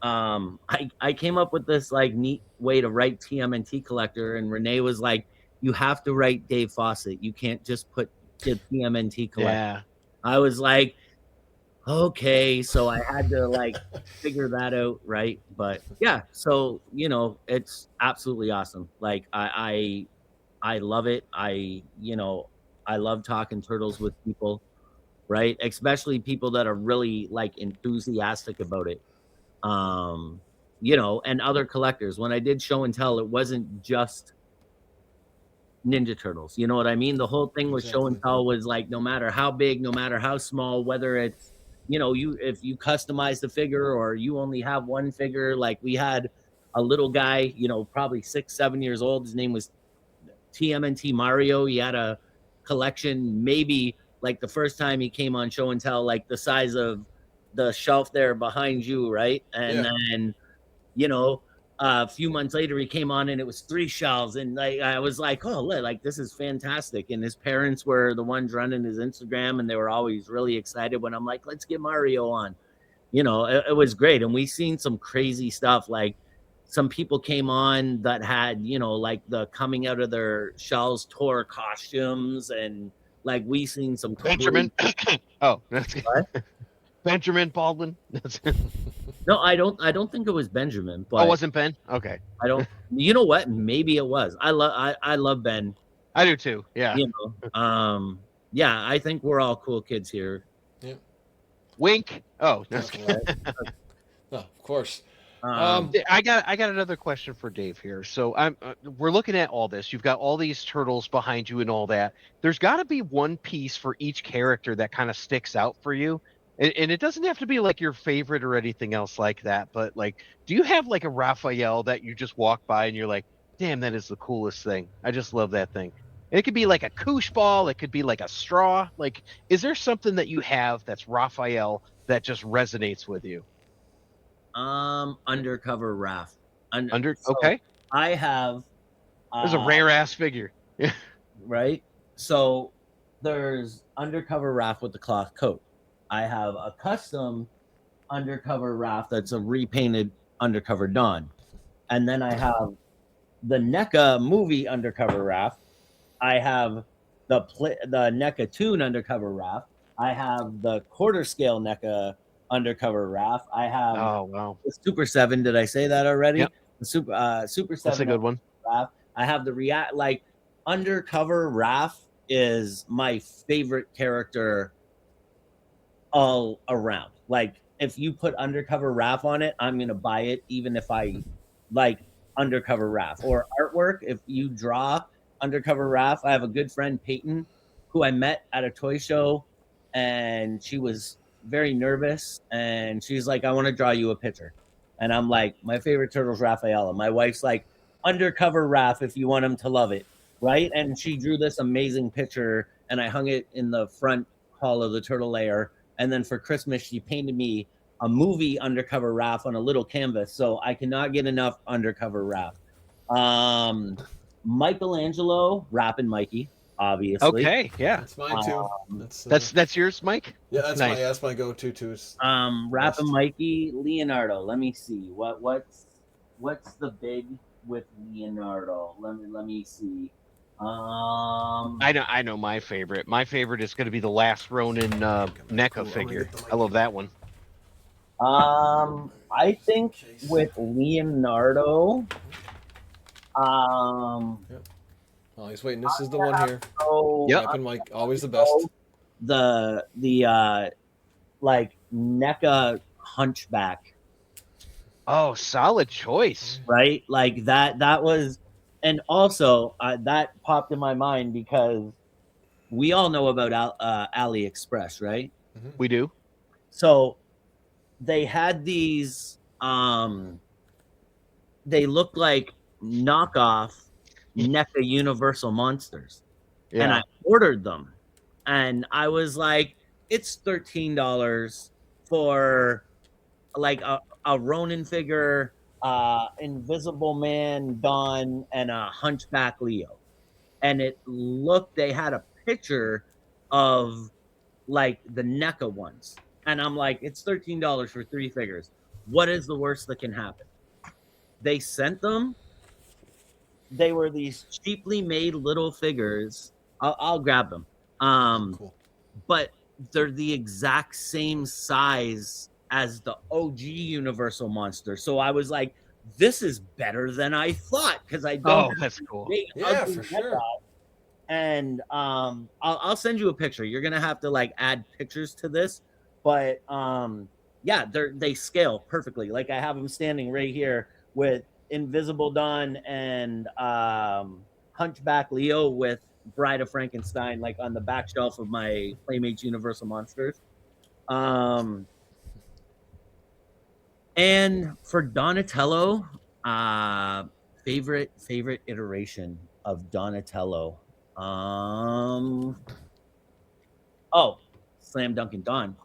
I came up with this like neat way to write TMNT collector, and Renee was like, you have to write Dave Fawcett. You can't just put the TMNT collector. Yeah. I was like, okay, so I had to like figure that out, right? But yeah, so you know, it's absolutely awesome. Like I love it. You know, I love talking turtles with people, right? Especially people that are really like enthusiastic about it. Um, you know, and other collectors. When I did show and tell, it wasn't just Ninja Turtles. You know what I mean? The whole thing with show and Exactly. tell was like, no matter how big, no matter how small, whether it's, you know, you, if you customize the figure or you only have one figure, like we had a little guy, you know, probably 6, 7 years old. His name was TMNT Mario. He had a collection, maybe like the first time he came on show and tell, like the size of the shelf there behind you, right? And Yeah. then, you know, a few months later he came on and it was 3 shelves, and like I was like, oh, like this is fantastic. And his parents were the ones running his Instagram, and they were always really excited when I'm like, let's get Mario on. You know, it was great. And we seen some crazy stuff. Like some people came on that had, you know, like the coming out of their shells tour costumes, and like we seen some crazy. Benjamin. Oh, that's What? Benjamin Baldwin. No, I don't think it was Benjamin, Oh, but wasn't Ben? Okay. I don't, you know what? Maybe it was. I love Ben, I do too. Yeah. you know. Yeah, I think we're all cool kids here. Yeah. Wink. Oh, that's Definitely. No, of course. Um, I got another question for Dave here. So we're looking at all this. You've got all these turtles behind you and all that. There's got to be one piece for each character that kind of sticks out for you. And it doesn't have to be like your favorite or anything else like that. But like, do you have like a Raphael that you just walk by and you're like, damn, that is the coolest thing. I just love that thing. And it could be like a koosh ball. It could be like a straw. Like, is there something that you have that's Raphael that just resonates with you? Undercover Raph. So Okay. I have There's a rare ass figure. right? So there's undercover Raph with the cloth coat. I have a custom undercover Raph that's a repainted undercover Don. And then I have the NECA movie undercover Raph. I have the NECA Toon undercover Raph. I have the quarter scale NECA undercover Raph. I have Oh wow. the Super 7. Did I say that already? Yep. The Super 7. That's a good one. Raph. I have the like undercover Raph is my favorite character all around. Like if you put undercover Raph on it, I'm gonna buy it, even if I like undercover Raph or artwork. If you draw undercover Raph, I have a good friend Peyton who I met at a toy show, and she was very nervous, and she's like, I want to draw you a picture. And I'm like, my favorite turtle's Raphael. And my wife's like, undercover Raph if you want him to love it, right? And she drew this amazing picture, and I hung it in the front hall of the turtle lair. And then for Christmas, she painted me a movie Undercover Raph on a little canvas. So I cannot get enough Undercover Raph. Michelangelo, Rappin' Mikey, obviously. Okay, yeah. That's mine too. That's yours, Mike. yeah. That's nice. that's my go-to too. Rappin' Mikey, Leonardo. Let me see. What's the big with Leonardo? Let me see. I know my favorite. My favorite is going to be the Last Ronin NECA Cool. figure. I love that one. I think with Leonardo, Oh, he's waiting. This is the one here. so Yep. Rappin' Mike, always the best. the like NECA Hunchback, Oh, solid choice. right? Like that was, and also that popped in my mind because we all know about AliExpress, right? We do. So they had these they looked like knockoff NECA Universal Monsters. Yeah. And I ordered them. And I was like, it's $13 for like a Ronin figure, Invisible Man Don, and a Hunchback Leo. And it looked, they had a picture of like the NECA ones. And I'm like, it's $13 for 3 figures. What is the worst that can happen? They sent them. They were these cheaply made little figures. I'll grab them. Cool. But they're the exact same size as the OG Universal Monster. So I was like, this is better than I thought because I don't. Oh, that's cool. Yeah, for sure. And I'll send you a picture. You're gonna have to like add pictures to this, but yeah, they scale perfectly. Like I have them standing right here with Invisible Don and Hunchback Leo with Bride of Frankenstein, like on the back shelf of my Playmates Universal Monsters. And for Donatello, favorite iteration of Donatello. Oh, Slam Dunkin' Don.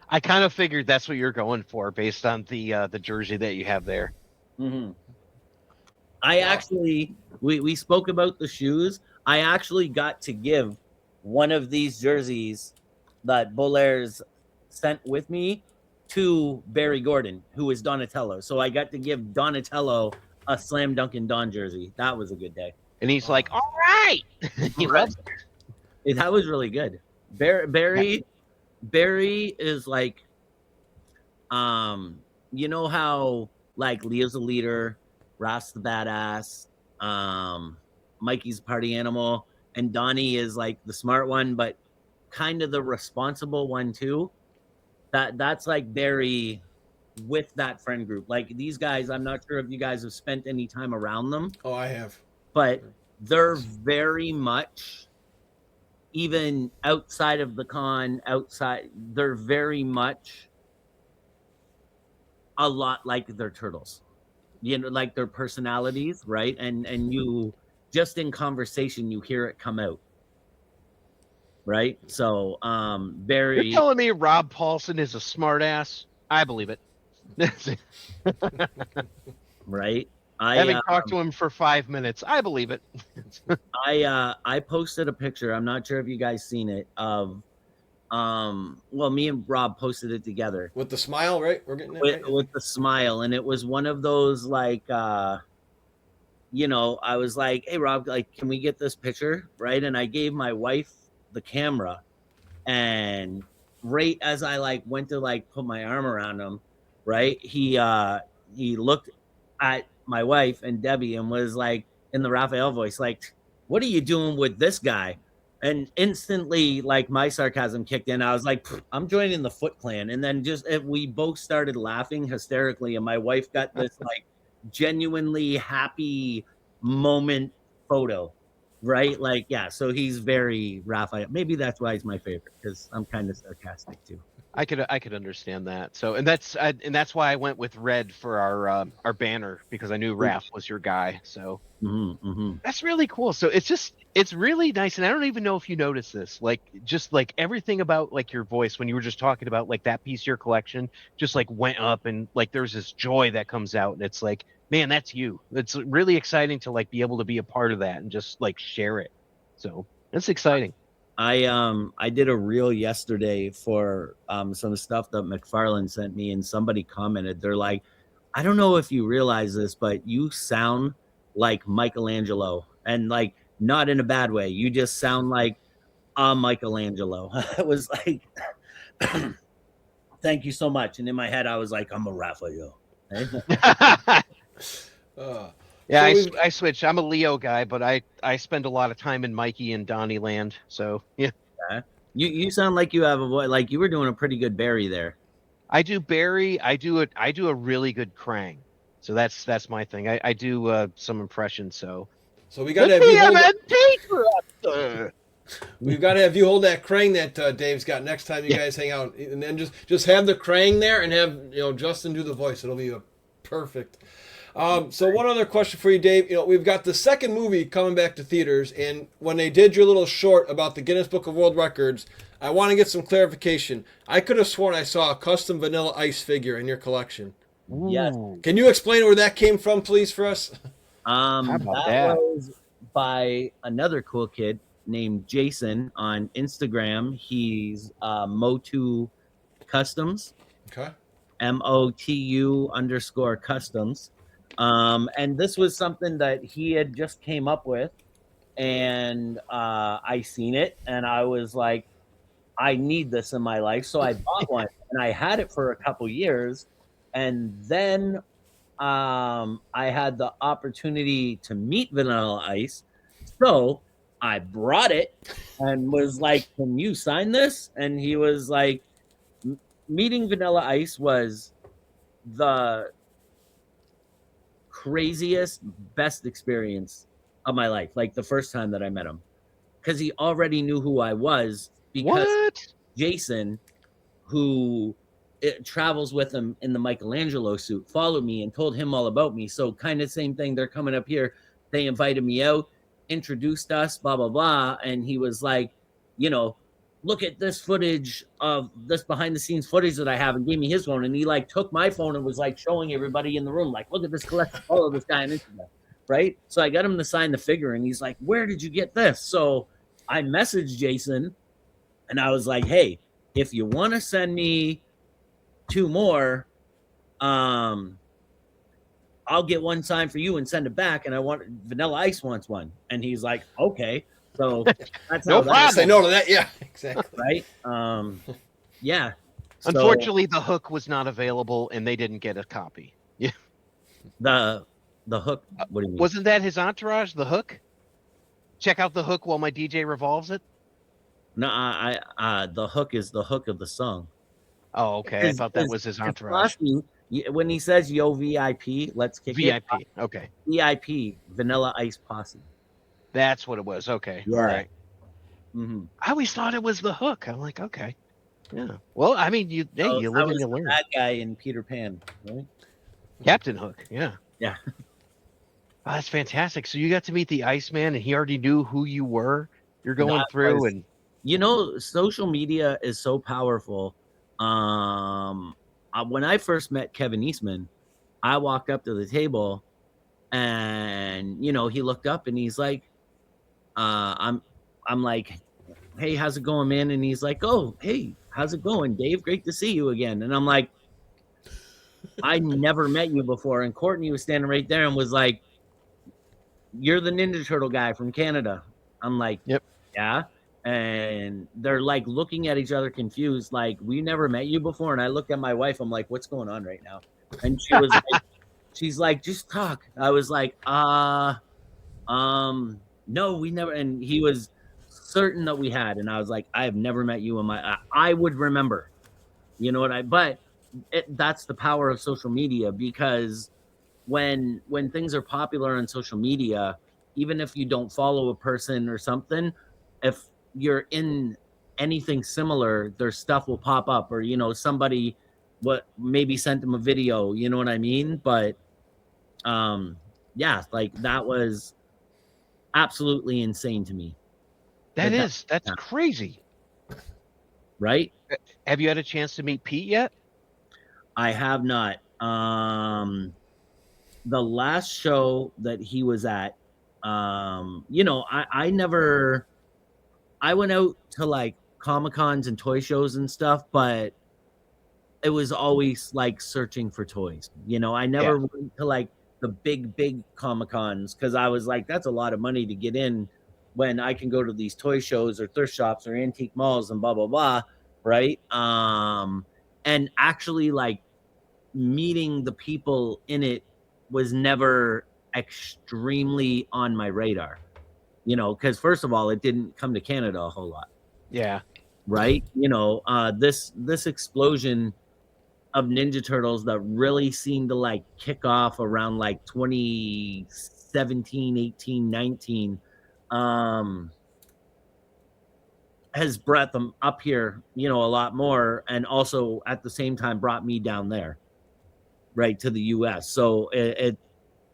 I kind of figured that's what you're going for based on the jersey that you have there. Mm-hmm. I actually, we spoke about the shoes. I actually got to give one of these jerseys that Bolaires sent with me to Barry Gordon, who is Donatello. So I got to give Donatello a Slam Dunkin' Don jersey. That was a good day. And he's like, all right. He loves it. That was really good. Barry is like, you know how like Leo's a leader, Ross the badass, Mikey's party animal, and Donnie is like the smart one, but kind of the responsible one too. That's like Barry with that friend group. Like these guys, I'm not sure if you guys have spent any time around them. Oh, I have. But they're very much, even outside of the con, they're very much a lot like their turtles. You know, like their personalities, right? And you just in conversation you hear it come out. Right? So Barry, You're telling me Rob Paulson is a smartass? I believe it. right? Having talked to him for 5 minutes, I believe it. I posted a picture. I'm not sure if you guys seen it of well, me and Rob posted it together With the smile, right? We're getting it right? with the smile, and it was one of those like you know, I was like, hey Rob, like, can we get this picture? Right? And I gave my wife the camera, and right as I like went to like put my arm around him, right, he looked at my wife and Debbie and was like in the Raphael voice, like, what are you doing with this guy? And instantly like my sarcasm kicked in. I was like, I'm joining the Foot Clan. And then we both started laughing hysterically, and my wife got this like genuinely happy moment photo, right? Like, yeah, so he's very Raphael. Maybe that's why he's my favorite, because I'm kind of sarcastic too. I could understand that. So, and that's why I went with red for our banner, because I knew Raph was your guy. So That's really cool. So it's really nice, and I don't even know if you noticed this, like just like everything about like your voice when you were just talking about like that piece of your collection just like went up, and like there's this joy that comes out, and it's like, man, that's you. It's really exciting to like be able to be a part of that and just like share it. So it's exciting. I did a reel yesterday for some stuff that McFarlane sent me, and somebody commented, they're like, I don't know if you realize this, but you sound like Michelangelo, and like not in a bad way. You just sound like a Michelangelo. I was like, thank you so much. And in my head, I was like, I'm a Raphael. Right? Yeah, So I, we've I switched. I'm a Leo guy, but I spend a lot of time in Mikey and Donnie land. So yeah, You sound like you have a voice, like you were doing a pretty good Barry there. I do Barry. I do a really good Krang. So that's my thing. I do some impressions. So we the got to have you hold that. TMNT Corruptor. We've got to have you hold that Krang that Dave's got next time you Yeah. guys hang out, and then just have the Krang there and have Justin do the voice. It'll be a perfect. So one other question for you, Dave. We've got the second movie coming back to theaters, and when they did your little short about the Guinness Book of World Records, I want to get some clarification. I could have sworn I saw a custom Vanilla Ice figure in your collection. Yes. Ooh. Can you explain where that came from, please, for us? How about That that? was by another cool kid named Jason on Instagram. He's Motu Customs, Okay. MOTU_customs. And this was something that he had just came up with, and I seen it, and I was like, I need this in my life, so I bought one, and I had it for a couple years, and then I had the opportunity to meet Vanilla Ice, so I brought it and was like, "Can you sign this?" And he was like, "Meeting Vanilla Ice was the craziest, best experience of my life. Like the first time that I met him, because he already knew who I was. Because What? Jason, who travels with him in the Michelangelo suit, followed me and told him all about me. So kind of same thing. They're coming up here. They invited me out, introduced us, blah blah blah, and he was like, look at this footage of this behind the scenes footage that I have, and gave me his phone, and he like took my phone and was like showing everybody in the room, like, look at this collection, follow this guy on Instagram, right? So I got him to sign the figure, and he's like, where did you get this? So I messaged Jason, and I was like, hey, if you want to send me 2 more, I'll get one signed for you and send it back. And I want Vanilla Ice wants one, and he's like, okay. So that's No how problem. that Say no to that. Yeah, exactly. right? Yeah. So Unfortunately, the hook was not available, and they didn't get a copy. Yeah, the hook. What do you mean? wasn't that his entourage? The hook. Check out the hook while my DJ revolves it. No, the hook is the hook of the song. Oh, okay. I thought that was his entourage. When he says "Yo VIP," let's kick it. VIP. Okay, VIP, Vanilla Ice Posse. that's what it was. Okay, Yeah. all right. Mm-hmm. I always thought it was the hook. I'm like, okay, yeah. Well, I mean, you I live and was you the learn. bad guy in Peter Pan, right? Captain Hook. Yeah. Yeah. Oh, that's fantastic. So you got to meet the Iceman, and he already knew who you were. You're going That through, was- and social media is so powerful. When I first met Kevin Eastman, I walked up to the table, and he looked up and he's like, I'm like, hey, how's it going, man? And he's like, oh, hey, how's it going, Dave? Great to see you again. And I'm like, I never met you before. And Courtney was standing right there and was like, you're the Ninja Turtle guy from Canada. I'm like, Yep. Yeah. And they're like looking at each other confused, like, we never met you before. And I looked at my wife, I'm like, what's going on right now? And she was like, she's like, just talk. I was like, no, we never. And he was certain that we had. And I was like, I have never met you in my, I would remember, but that's the power of social media, because when things are popular on social media, even if you don't follow a person or something, if you're in anything similar, their stuff will pop up, or somebody maybe sent them a video, you know what I mean? But yeah, like that was absolutely insane to me. That's Yeah, crazy. right? Have you had a chance to meet Pete yet? I have not. The last show that he was at, I never, I went out to like Comic Cons and toy shows and stuff, but it was always like searching for toys. I Yeah. never went to like the big Comic Cons because I was like, that's a lot of money to get in when I can go to these toy shows or thrift shops or antique malls and blah blah blah, right? And actually like meeting the people in it was never extremely on my radar, because first of all, it didn't come to Canada a whole lot, Yeah. right? This explosion of Ninja Turtles that really seemed to like kick off around like 2017, 18, 19, has brought them up here, a lot more, and also at the same time brought me down there, right, to the US. So it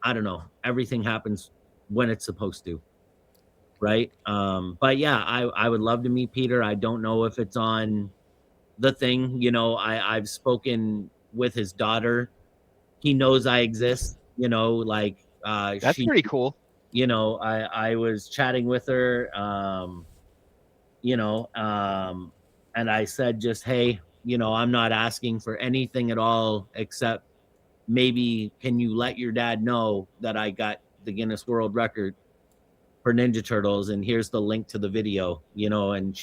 I don't know, everything happens when it's supposed to, right? But yeah, I would love to meet Peter. I don't know if it's on the thing. I've spoken with his daughter. He knows I exist, like That's she, pretty cool. I was chatting with her, you know, um, and I said just, hey, I'm not asking for anything at all except maybe can you let your dad know that I got the Guinness World Record for Ninja Turtles, and here's the link to the video, and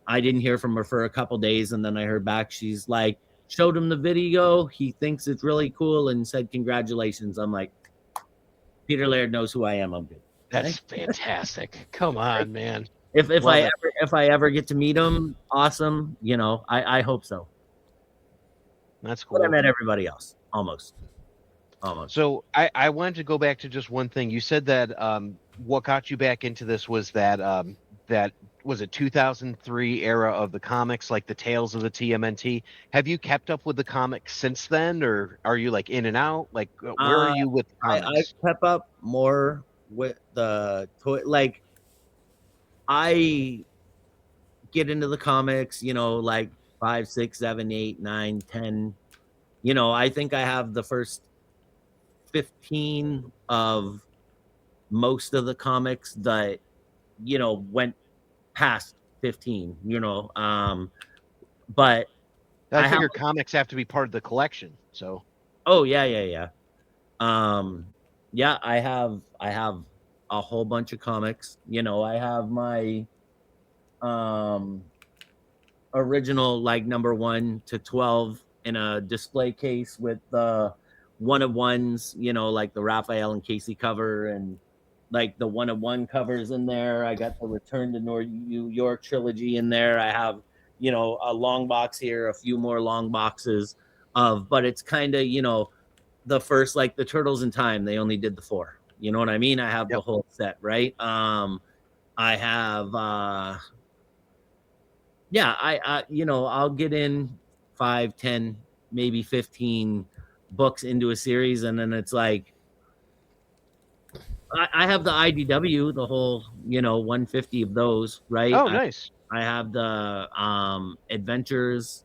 I didn't hear from her for a couple days, and then I heard back. She's like, showed him the video. He thinks it's really cool and said, congratulations. I'm like, Peter Laird knows who I am. I'm good. That's Okay. fantastic. Come on, man. If Love it. if I ever get to meet him, awesome. I hope so. That's But I cool. met everybody else almost. So I wanted to go back to just one thing. You said that what got you back into this was that was it 2003 era of the comics, like the Tales of the TMNT. Have you kept up with the comics since then, or are you like in and out? Like where are Uh, you with the I comics? kept up more with the toy. Like I get into the comics, like 5, 6, 7, 8, 9, 10. I think I have the first 15 of most of the comics that went past 15. But I I have. figure comics have to be part of the collection. So Oh yeah, yeah, yeah. Um, yeah, I have a whole bunch of comics. I have my um original like number 1 to 12 in a display case with the one of ones, like the Raphael and Casey cover and like the one of one covers in there. I got the Return to New York trilogy in there. I have, a long box here, a few more long boxes but it's kind of, the first, like the Turtles in Time, they only did the 4. You know what I mean? I have the yep. whole set, right? I have yeah, I'll get in 5, 10, maybe 15 books into a series, and then it's like I have the IDW, the whole 150 of those, right? Oh, I, nice. I have the adventures,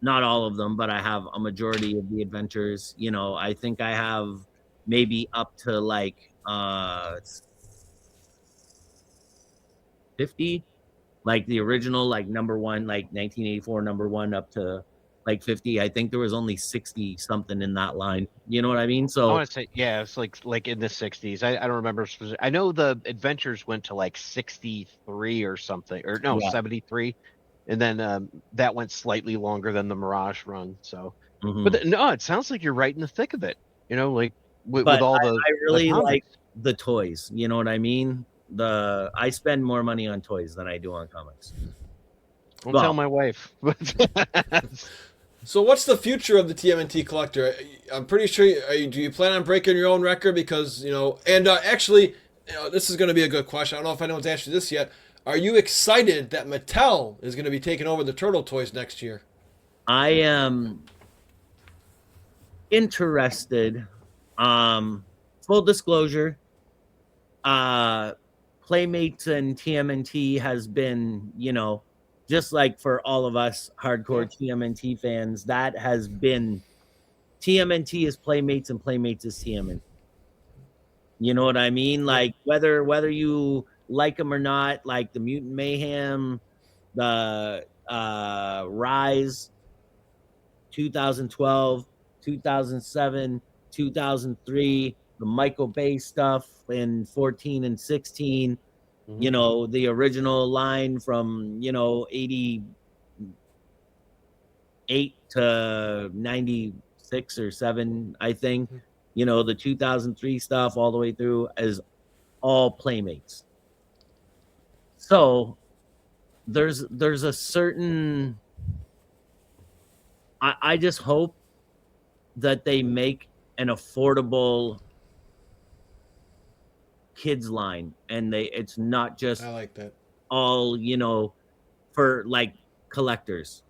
not all of them, but I have a majority of the adventures. I think I have maybe up to like 50, like the original, like number 1, like 1984 number 1 up to like 50. I think there was only 60 something in that line. You know what I mean? I So want to say, yeah, it's like in the 60s. I don't remember specific. I know the Adventures went to like 63 or something, or no, yeah. 73, and then that went slightly longer than the Mirage run. So, but Hmm. no, it sounds like you're right in the thick of it. Like with But all I the really like comics. the toys. You know what I mean? I spend more money on toys than I do on comics. Don't tell Well, my wife. So what's the future of the TMNT collector? I'm pretty sure. Do you plan on breaking your own record? Because and actually, this is going to be a good question. I don't know if anyone's answered this yet. Are you excited that Mattel is going to be taking over the Turtle toys next year? I am interested, for full disclosure, Playmates and TMNT has been, just like for all of us hardcore TMNT fans, that has been TMNT is Playmates and Playmates is TMNT. You know what I mean? Like whether you like them or not, like the Mutant Mayhem, the Rise, 2012, 2007, 2003, the Michael Bay stuff in 14 and 16, the original line from, 88 to 96 or 7, I think, the 2003 stuff all the way through is all Playmates. So there's a certain, I just hope that they make an affordable kids line, and it's not just I like that. all for like collectors.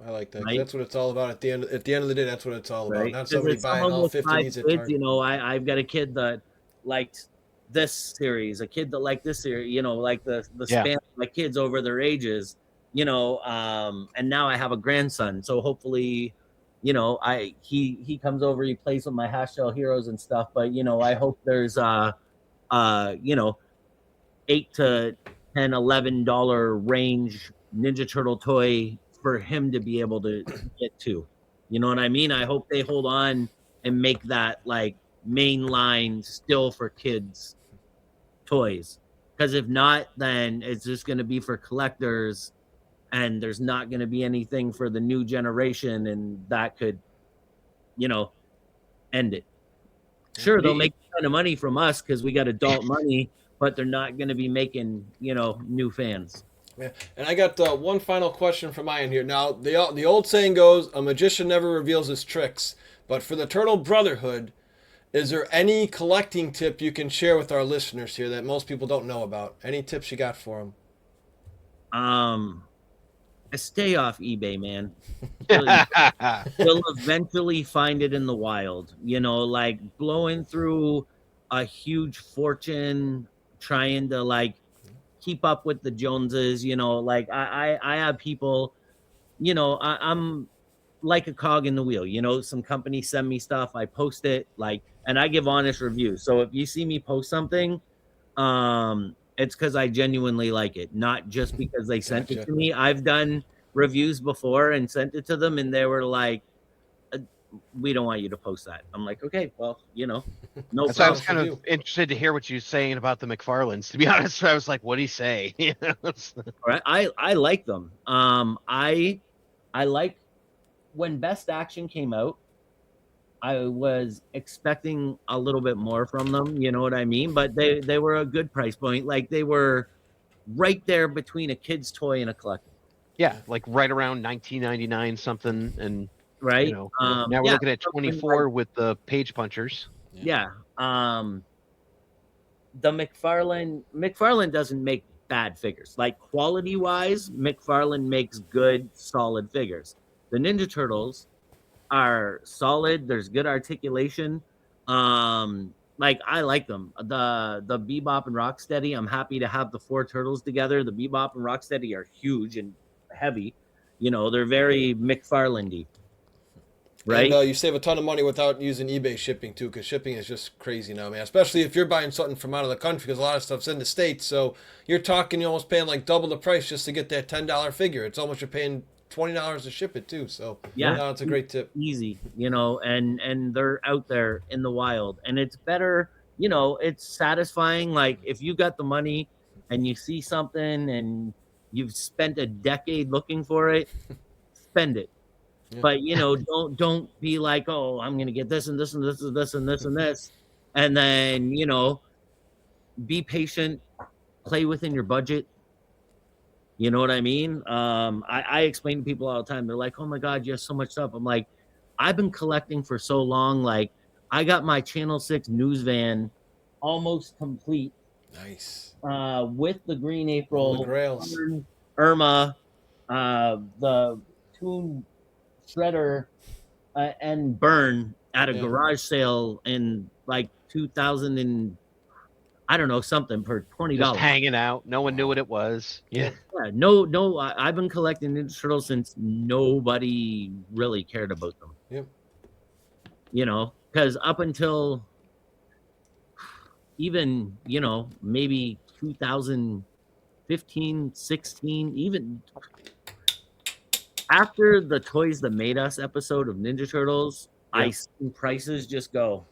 I like that. Right? That's what it's all about. At the end of the day, that's what it's all about. Right? Not somebody buying Someone all with 50 5 needs at kids, Target. I've got a kid that liked this series, a kid that liked this series, like the span of my kids over their ages, and now I have a grandson, so hopefully, he comes over, he plays with my Half Shell Heroes and stuff, but I hope there's $8 to $10-11 range Ninja Turtle toy for him to be able to get to. You know what I mean? I hope they hold on and make that like main line still for kids toys, because if not, then it's just going to be for collectors, and there's not going to be anything for the new generation, and that could end it. Sure, they'll make a ton of money from us because we got adult money, but they're not going to be making new fans. Yeah. And I got one final question from my end here. Now, the old saying goes, a magician never reveals his tricks. But for the Turtle Brotherhood, is there any collecting tip you can share with our listeners here that most people don't know about? Any tips you got for them? Stay off eBay, man. You'll eventually find it in the wild. Like blowing through a huge fortune, trying to like keep up with the Joneses. Like I have people. I'm like a cog in the wheel. Some companies send me stuff, I post it, and I give honest reviews. So if you see me post something, it's because I genuinely like it, not just because they sent it to me. I've done reviews before and sent it to them, and they were like, we don't want you to post that. I'm like, okay, well, no problem. I was kind of interested to hear what you're saying about the McFarlanes. To be honest, I was like, what'd he say? Right. I like them. I like when Best Action came out, I was expecting a little bit more from them, you know what I mean? But they were a good price point. Like they were right there between a kid's toy and a collectible. Yeah, like right around 1999 something, and right. Now we're looking at 24 with the page punchers. Yeah. The McFarlane doesn't make bad figures. Like quality wise, McFarlane makes good, solid figures. The Ninja Turtles are solid. There's good articulation. Like I like them. The Bebop and Rocksteady, I'm happy to have the 4 turtles together. The Bebop and Rocksteady are huge and heavy. They're very McFarlane-y. Right. And you save a ton of money without using eBay shipping too, because shipping is just crazy now, man. Especially if you're buying something from out of the country, because a lot of stuff's in the States. So you're talking, you're almost paying like double the price just to get that $10 figure. It's almost you're paying $20 to ship it too. So yeah, it's a great tip. Easy, and they're out there in the wild, and it's better. It's satisfying. Like if you got the money and you see something and you've spent a decade looking for it, spend it. Yeah. But don't be like, oh, I'm gonna get this and this and this and this and this and this, and then be patient, play within your budget. You know what I mean? I explain to people all the time. They're like, oh my God, you have so much stuff. I'm like, I've been collecting for so long. Like, I got my Channel 6 news van almost complete. Nice. With the Green April, the Grails, Irma, the Toon Shredder, and Burn at a Yeah. garage sale in like 2000 and I don't know something for $20. Just hanging out. No one knew what it was. Yeah. Yeah, no, I've been collecting Ninja Turtles since nobody really cared about them. Yep. You know, because up until even, you know, maybe 2015, 16, even after the Toys That Made Us episode of Ninja Turtles, Yeah. I seen prices just go,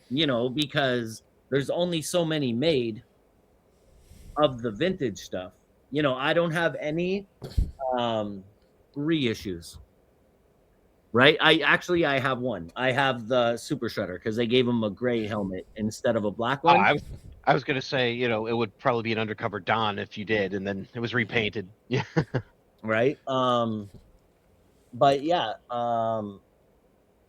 you know, because there's only so many made of the vintage stuff. You know, I don't have any reissues. Right? I have one. I have the Super Shredder because they gave him a gray helmet instead of a black Oh, one. I was gonna say, you know, it would probably be an undercover Don if you did, and then it was repainted. Yeah. Right? But yeah, I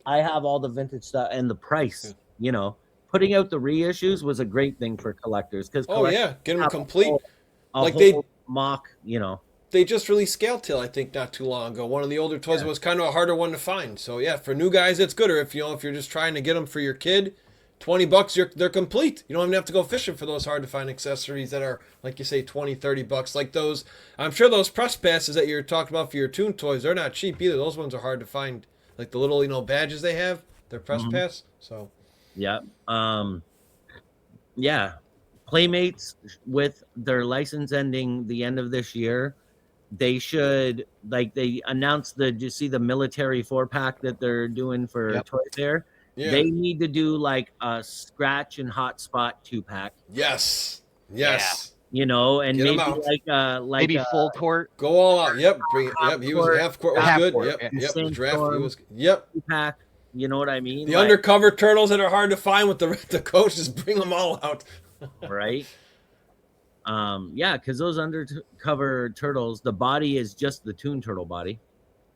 have all the vintage stuff and the price, you know. Putting out the reissues was a great thing for collectors because Oh yeah, get them have complete. a Like whole mock, you know. They just released Scale Tail, I think, not too long ago. One of the older toys was kind of a harder one to find. So yeah, for new guys, it's good. Or if you know, if you're just trying to get them for your kid, $20, they're complete. You don't even have to go fishing for those hard to find accessories that are, like you say, $20-$30. Like those, I'm sure those press passes that you're talking about for your Toon toys, they're not cheap either. Those ones are hard to find. Like the little, you know, badges they have, they're press pass. So yeah, yeah. Playmates with their license ending the end of this year. They should, like, they announced you see the military 4-pack that they're doing for Toy Fair. yeah, They need to do like a scratch and hotspot 2-pack, yes, you know, and Get 'em maybe out. like Maybe full court. Go all out. Yep, bring it. Yep, he was half court was Half good. court, Yep, yeah. yep. The draft, he Sandstorm. was. Yep. 2-pack, you know what I mean? The undercover turtles that are hard to find with the coaches, bring them all out. Right? Yeah, because those undercover turtles, the body is just the Toon Turtle body,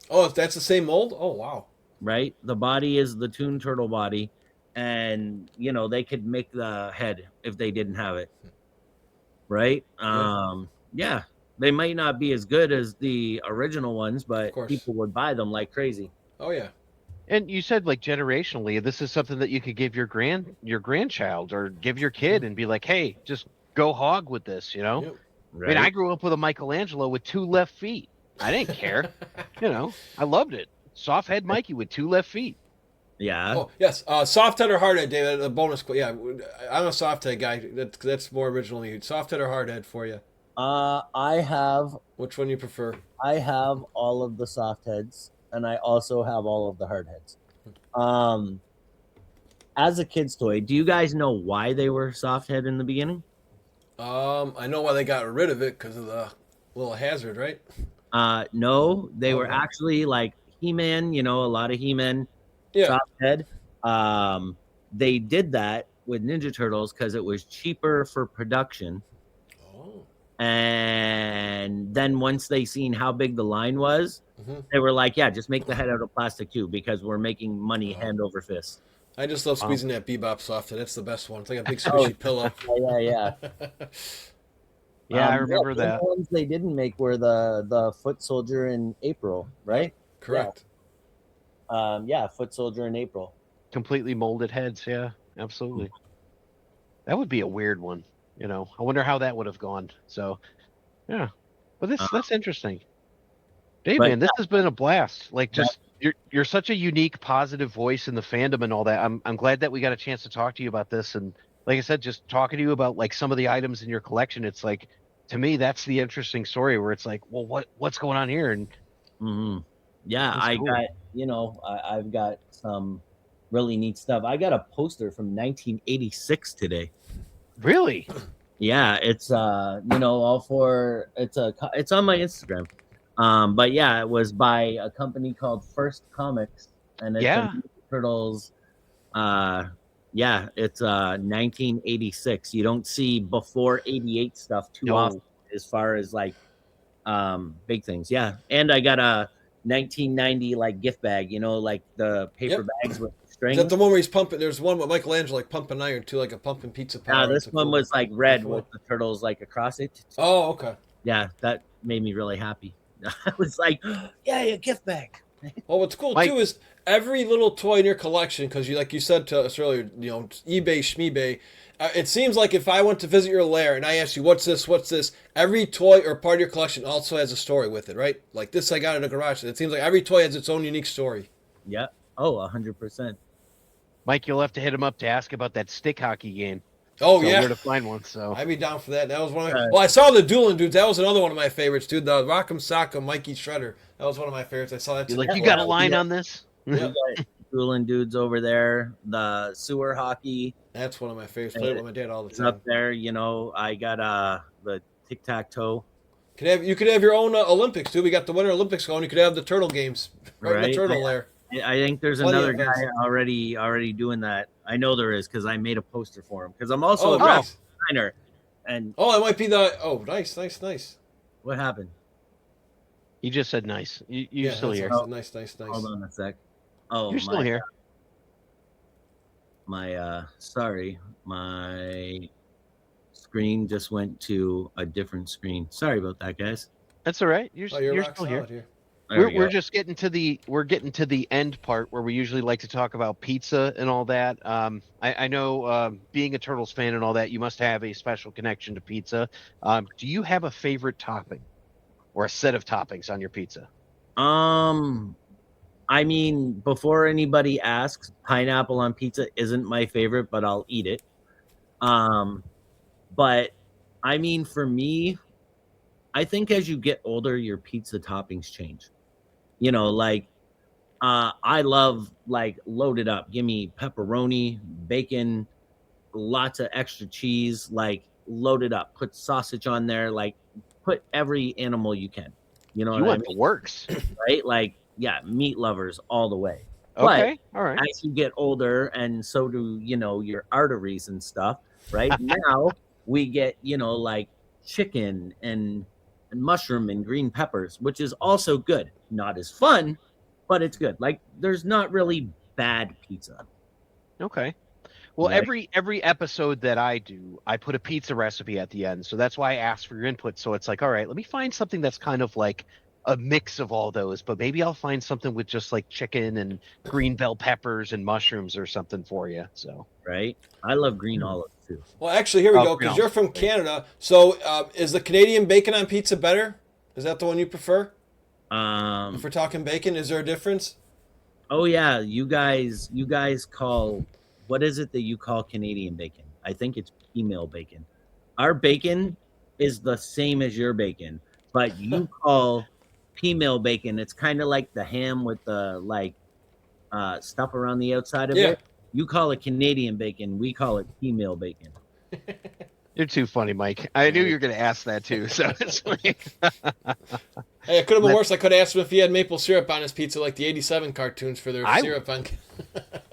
Oh, that's the same mold. Oh, wow. right? The body is the Toon Turtle body, and you know they could make the head if they didn't have it, right? Yeah, they might not be as good as the original ones, but course. people would buy them like crazy. Oh yeah. And you said like generationally, this is something that you could give your grandchild or give your kid and be like, hey, just go hog with this, you know? Yep. Right? I mean, I grew up with a Michelangelo with 2 left feet. I didn't care. You know, I loved it. Soft head Mikey with 2 left feet. Yeah. Oh yes. Soft head or hard head, David. A bonus. Yeah, I'm a soft head guy. That's more original than you. Soft head or hard head for you. I have Which one you prefer? all of the soft heads, and I also have all of the hard heads. As a kid's toy, do you guys know why they were soft head in the beginning? I know why they got rid of it because of the little hazard, right? No, they were Okay. actually like He-Man, you know, a lot of He-Man Yeah. soft head. They did that with Ninja Turtles because it was cheaper for production. Oh. And then once they seen how big the line was, Mhm. they were like, yeah, just make the head out of plastic too, because we're making money hand over fist. I just love squeezing that Bebop soft head. That's the best one. It's like a big Oh, squishy pillow. Yeah. Yeah, I remember the that. ones they didn't make were the Foot Soldier in April, right? Correct. Foot Soldier in April. Completely molded heads. Yeah, absolutely. That would be a weird one. You know, I wonder how that would have gone. So, yeah, but that's interesting. Dave, But man, this has been a blast. Like, just you're such a unique, positive voice in the fandom and all that. I'm glad that we got a chance to talk to you about this. And like I said, just talking to you about like some of the items in your collection. It's like, to me, that's the interesting story where it's like, well, what's going on here? And yeah, That's I cool. got, you know, I've got some really neat stuff. I got a poster from 1986 today. really, Yeah, it's you know, all for it's on my Instagram. But yeah, it was by a company called First Comics, and it's Yeah. a Ninja Turtles. Yeah, it's 1986. You don't see before 88 stuff too No. often as far as like big things. Yeah, and I got a 1990 like gift bag, you know, like the paper bags with Is string. that the one where he's pumping? There's one with Michelangelo like pumping iron too, like a pumping pizza power. This That's a one cool- was like red cool one. with the turtles like across it. Oh, okay. Yeah, that made me really happy. I was like, yeah, a gift bag. Well, what's cool Mike- too is every little toy in your collection, because like you said to us earlier, eBay, schmeebay. It seems like if I went to visit your lair and I asked you, what's this? Every toy or part of your collection also has a story with it, right? Like this I got in a garage. It seems like every toy has its own unique story. Yeah. Oh, 100%. Mike, you'll have to hit him up to ask about that stick hockey game. Oh, so yeah. where to find one? So I'd be down for that. That was one of well, I saw the Dueling Dudes. That was another one of my favorites, dude. The Rock'em Sock'em Mikey Shredder. That was one of my favorites. I saw that you're today. like, you got a line on this? Yep. Dueling Dudes over there. The sewer hockey That's one of my favorites. Played it with my dad all the is time. up there. I got the tic-tac-toe. You could have your own Olympics, too. We got the Winter Olympics going. You could have the Turtle Games right in the Turtle lair. I think there's Plenty another of guy events. already doing that. I know there is because I made a poster for him. Because I'm also a Oh, graphic nice. designer. And Oh, it might be the. Oh, nice. what happened? You just said nice. You're still that's here. awesome. Nice. Hold on a sec. Oh, You're still here. Sorry, my screen just went to a different screen. Sorry about that, guys. That's all right. You're rock still here. solid here. There we We're go. just getting to the end part where we usually like to talk about pizza and all that. I know being a Turtles fan and all that, you must have a special connection to pizza. Do you have a favorite topping or a set of toppings on your pizza? I mean, before anybody asks, pineapple on pizza isn't my favorite, but I'll eat it. But I mean, for me, I think as you get older, your pizza toppings change. I love like loaded up. Give me pepperoni, bacon, lots of extra cheese, like loaded up. Put sausage on there, like put every animal you can. You know You what I want mean? the works. Right? Like, yeah, meat lovers all the way. Okay, all right. As you get older, and so do your arteries and stuff, right? Now we get like chicken and mushroom and green peppers, which is also good. Not as fun, but it's good. Like there's not really bad pizza. Okay. Well, Right. every episode that I do, I put a pizza recipe at the end. So that's why I asked for your input. So it's like, all right, let me find something that's kind of like a mix of all those, but maybe I'll find something with just like chicken and green bell peppers and mushrooms or something for you. So Right. I love green olives too. Well, actually, here we Oh, go. Because no. you're from Canada, so is the Canadian bacon on pizza better? Is that the one you prefer? If we're talking bacon, is there a difference? Oh yeah, you guys call, what is it that you call Canadian bacon? I think it's female bacon. Our bacon is the same as your bacon, but you call female bacon. It's kind of like the ham with the stuff around the outside of Yeah. it. You call it Canadian bacon. We call it female bacon. you're too funny, Mike. I knew you were going to ask that too. So it's like, Hey, it could have been worse. I could have asked him if he had maple syrup on his pizza, like the '87 cartoons for their syrup on.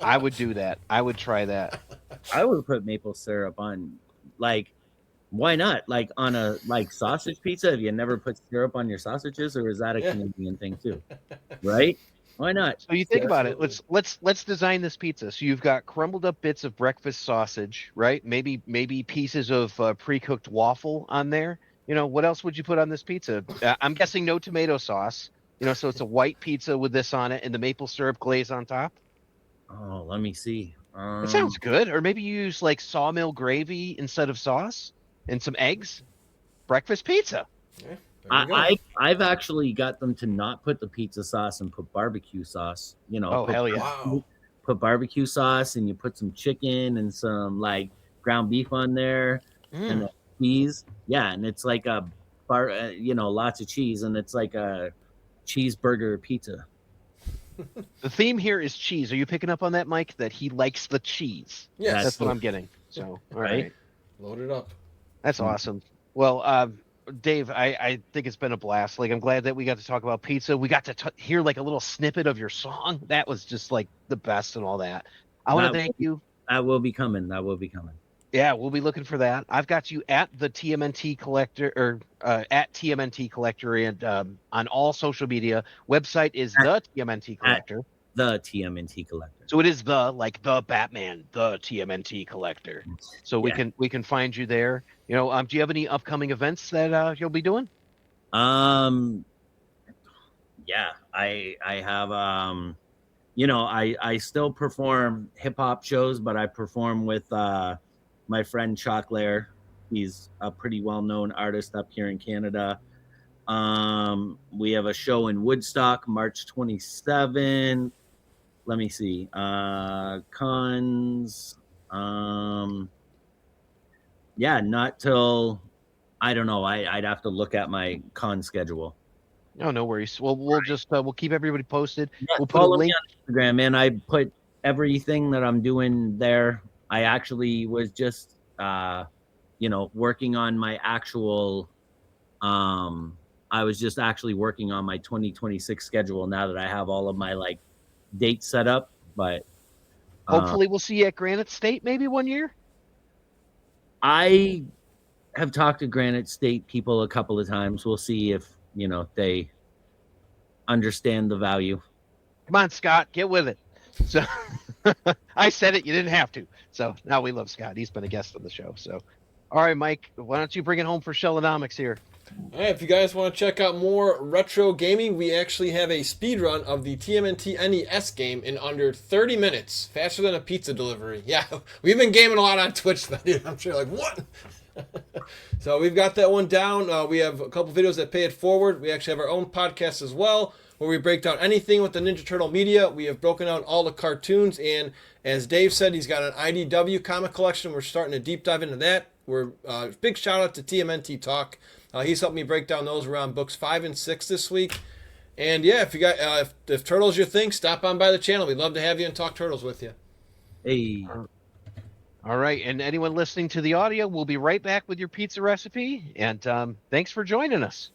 I would do that. I would try that. I would put maple syrup on, why not? Like on a sausage pizza. Have you never put syrup on your sausages, or is that a Yeah. Canadian thing too? Right? Why not? So you think Yeah, about it. absolutely. Let's design this pizza. So you've got crumbled up bits of breakfast sausage, right? Maybe pieces of pre-cooked waffle on there. What else would you put on this pizza? I'm guessing no tomato sauce. So it's a white pizza with this on it and the maple syrup glaze on top. Oh, let me see. It sounds good. Or maybe you use like sawmill gravy instead of sauce and some eggs. Breakfast pizza. Yeah, there you go. I've actually got them to not put the pizza sauce and put barbecue sauce. Oh, hell yeah. Wow. Put barbecue sauce, and you put some chicken and some ground beef on there, and then cheese. Yeah, and it's like a lots of cheese, and it's like a cheeseburger pizza. The theme here is cheese. Are you picking up on that, Mike? That he likes the cheese. Yes. That's what I'm getting. So, all right. Right. Load it up. That's awesome. Well, Dave, I think it's been a blast. Like, I'm glad that we got to talk about pizza. We got to hear like a little snippet of your song. That was just like the best and all that. I want to thank you. That will be coming. Yeah, we'll be looking for that. I've got you at the TMNT Collector or at TMNT Collector and on all social media. Website is the TMNT Collector. The TMNT Collector. So it is the Batman, the TMNT Collector. So we can find you there. Do you have any upcoming events that you'll be doing? yeah, I have I still perform hip hop shows, but I perform with my friend Choclair. He's a pretty well known artist up here in Canada. We have a show in Woodstock, March 27th. Let me see. Cons. Yeah, not till I don't know. I'd have to look at my con schedule. No, no worries. Well, we'll just we'll keep everybody posted. Yeah, We'll put a follow me link. on Instagram, man. I put everything that I'm doing there. I actually was just working on my actual I was just actually working on my 2026 schedule now that I have all of my like dates set up. But Hopefully, we'll see you at Granite State maybe one year. I have talked to Granite State people a couple of times. We'll see if they understand the value. Come on, Scott, get with it. So I said it, you didn't have to. So now we love Scott. He's been a guest on the show. So, all right, Mike, why don't you bring it home for Shellanomics here? All right, if you guys want to check out more retro gaming, we actually have a speed run of the TMNT NES game in under 30 minutes, faster than a pizza delivery. Yeah, we've been gaming a lot on Twitch, dude. I'm sure, like, what? So we've got that one down. We have a couple videos that pay it forward. We actually have our own podcast as well, where we break down anything with the Ninja Turtle media. We have broken out all the cartoons, and as Dave said, he's got an IDW comic collection. We're starting to deep dive into that. We're big shout out to TMNT Talk. He's helped me break down those around books 5 and 6 this week. And yeah, if you got if Turtles your thing, stop on by the channel. We'd love to have you and talk Turtles with you. Hey. All right, and anyone listening to the audio, we'll be right back with your pizza recipe. And thanks for joining us.